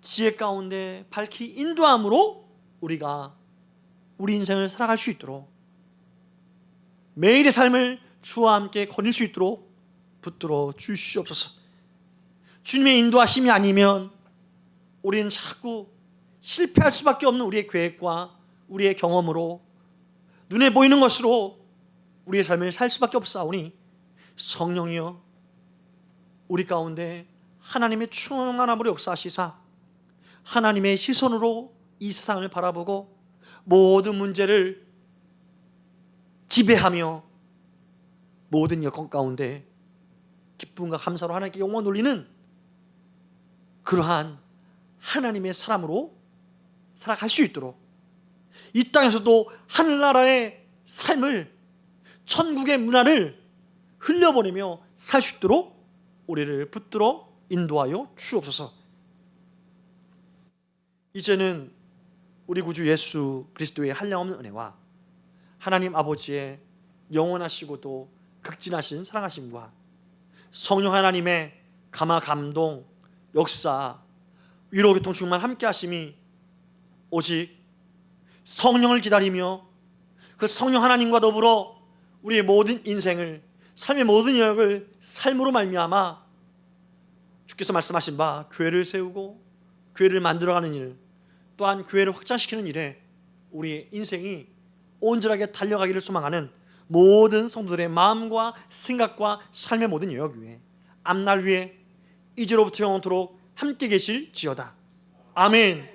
지혜 가운데 밝히 인도함으로 우리가 우리 인생을 살아갈 수 있도록, 매일의 삶을 주와 함께 거닐 수 있도록 붙들어 주시옵소서. 주님의 인도하심이 아니면 우리는 자꾸 실패할 수밖에 없는 우리의 계획과 우리의 경험으로 눈에 보이는 것으로 우리의 삶을 살 수밖에 없사오니 성령이여 우리 가운데 하나님의 충만함으로 역사하시사 하나님의 시선으로 이 세상을 바라보고 모든 문제를 지배하며 모든 여건 가운데 기쁨과 감사로 하나님께 영광 돌리는 그러한 하나님의 사람으로 살아갈 수 있도록 이 땅에서도 하늘나라의 삶을 천국의 문화를 흘려보내며 살 수 있도록 우리를 붙들어 인도하여 주옵소서. 이제는 우리 구주 예수 그리스도의 한량없는 은혜와 하나님 아버지의 영원하시고도 극진하신 사랑하심과 성령 하나님의 감화 감동 역사 위로 교통 충만 함께 하심이 오직 성령을 기다리며 그 성령 하나님과 더불어 우리의 모든 인생을 삶의 모든 영역을 삶으로 말미암아 주께서 말씀하신 바 교회를 세우고 교회를 만들어가는 일 또한 교회를 확장시키는 일에 우리의 인생이 온전하게 달려가기를 소망하는 모든 성도들의 마음과 생각과 삶의 모든 영역 위에 앞날 위에 이제로부터 영원토록 함께 계실지어다. 아멘.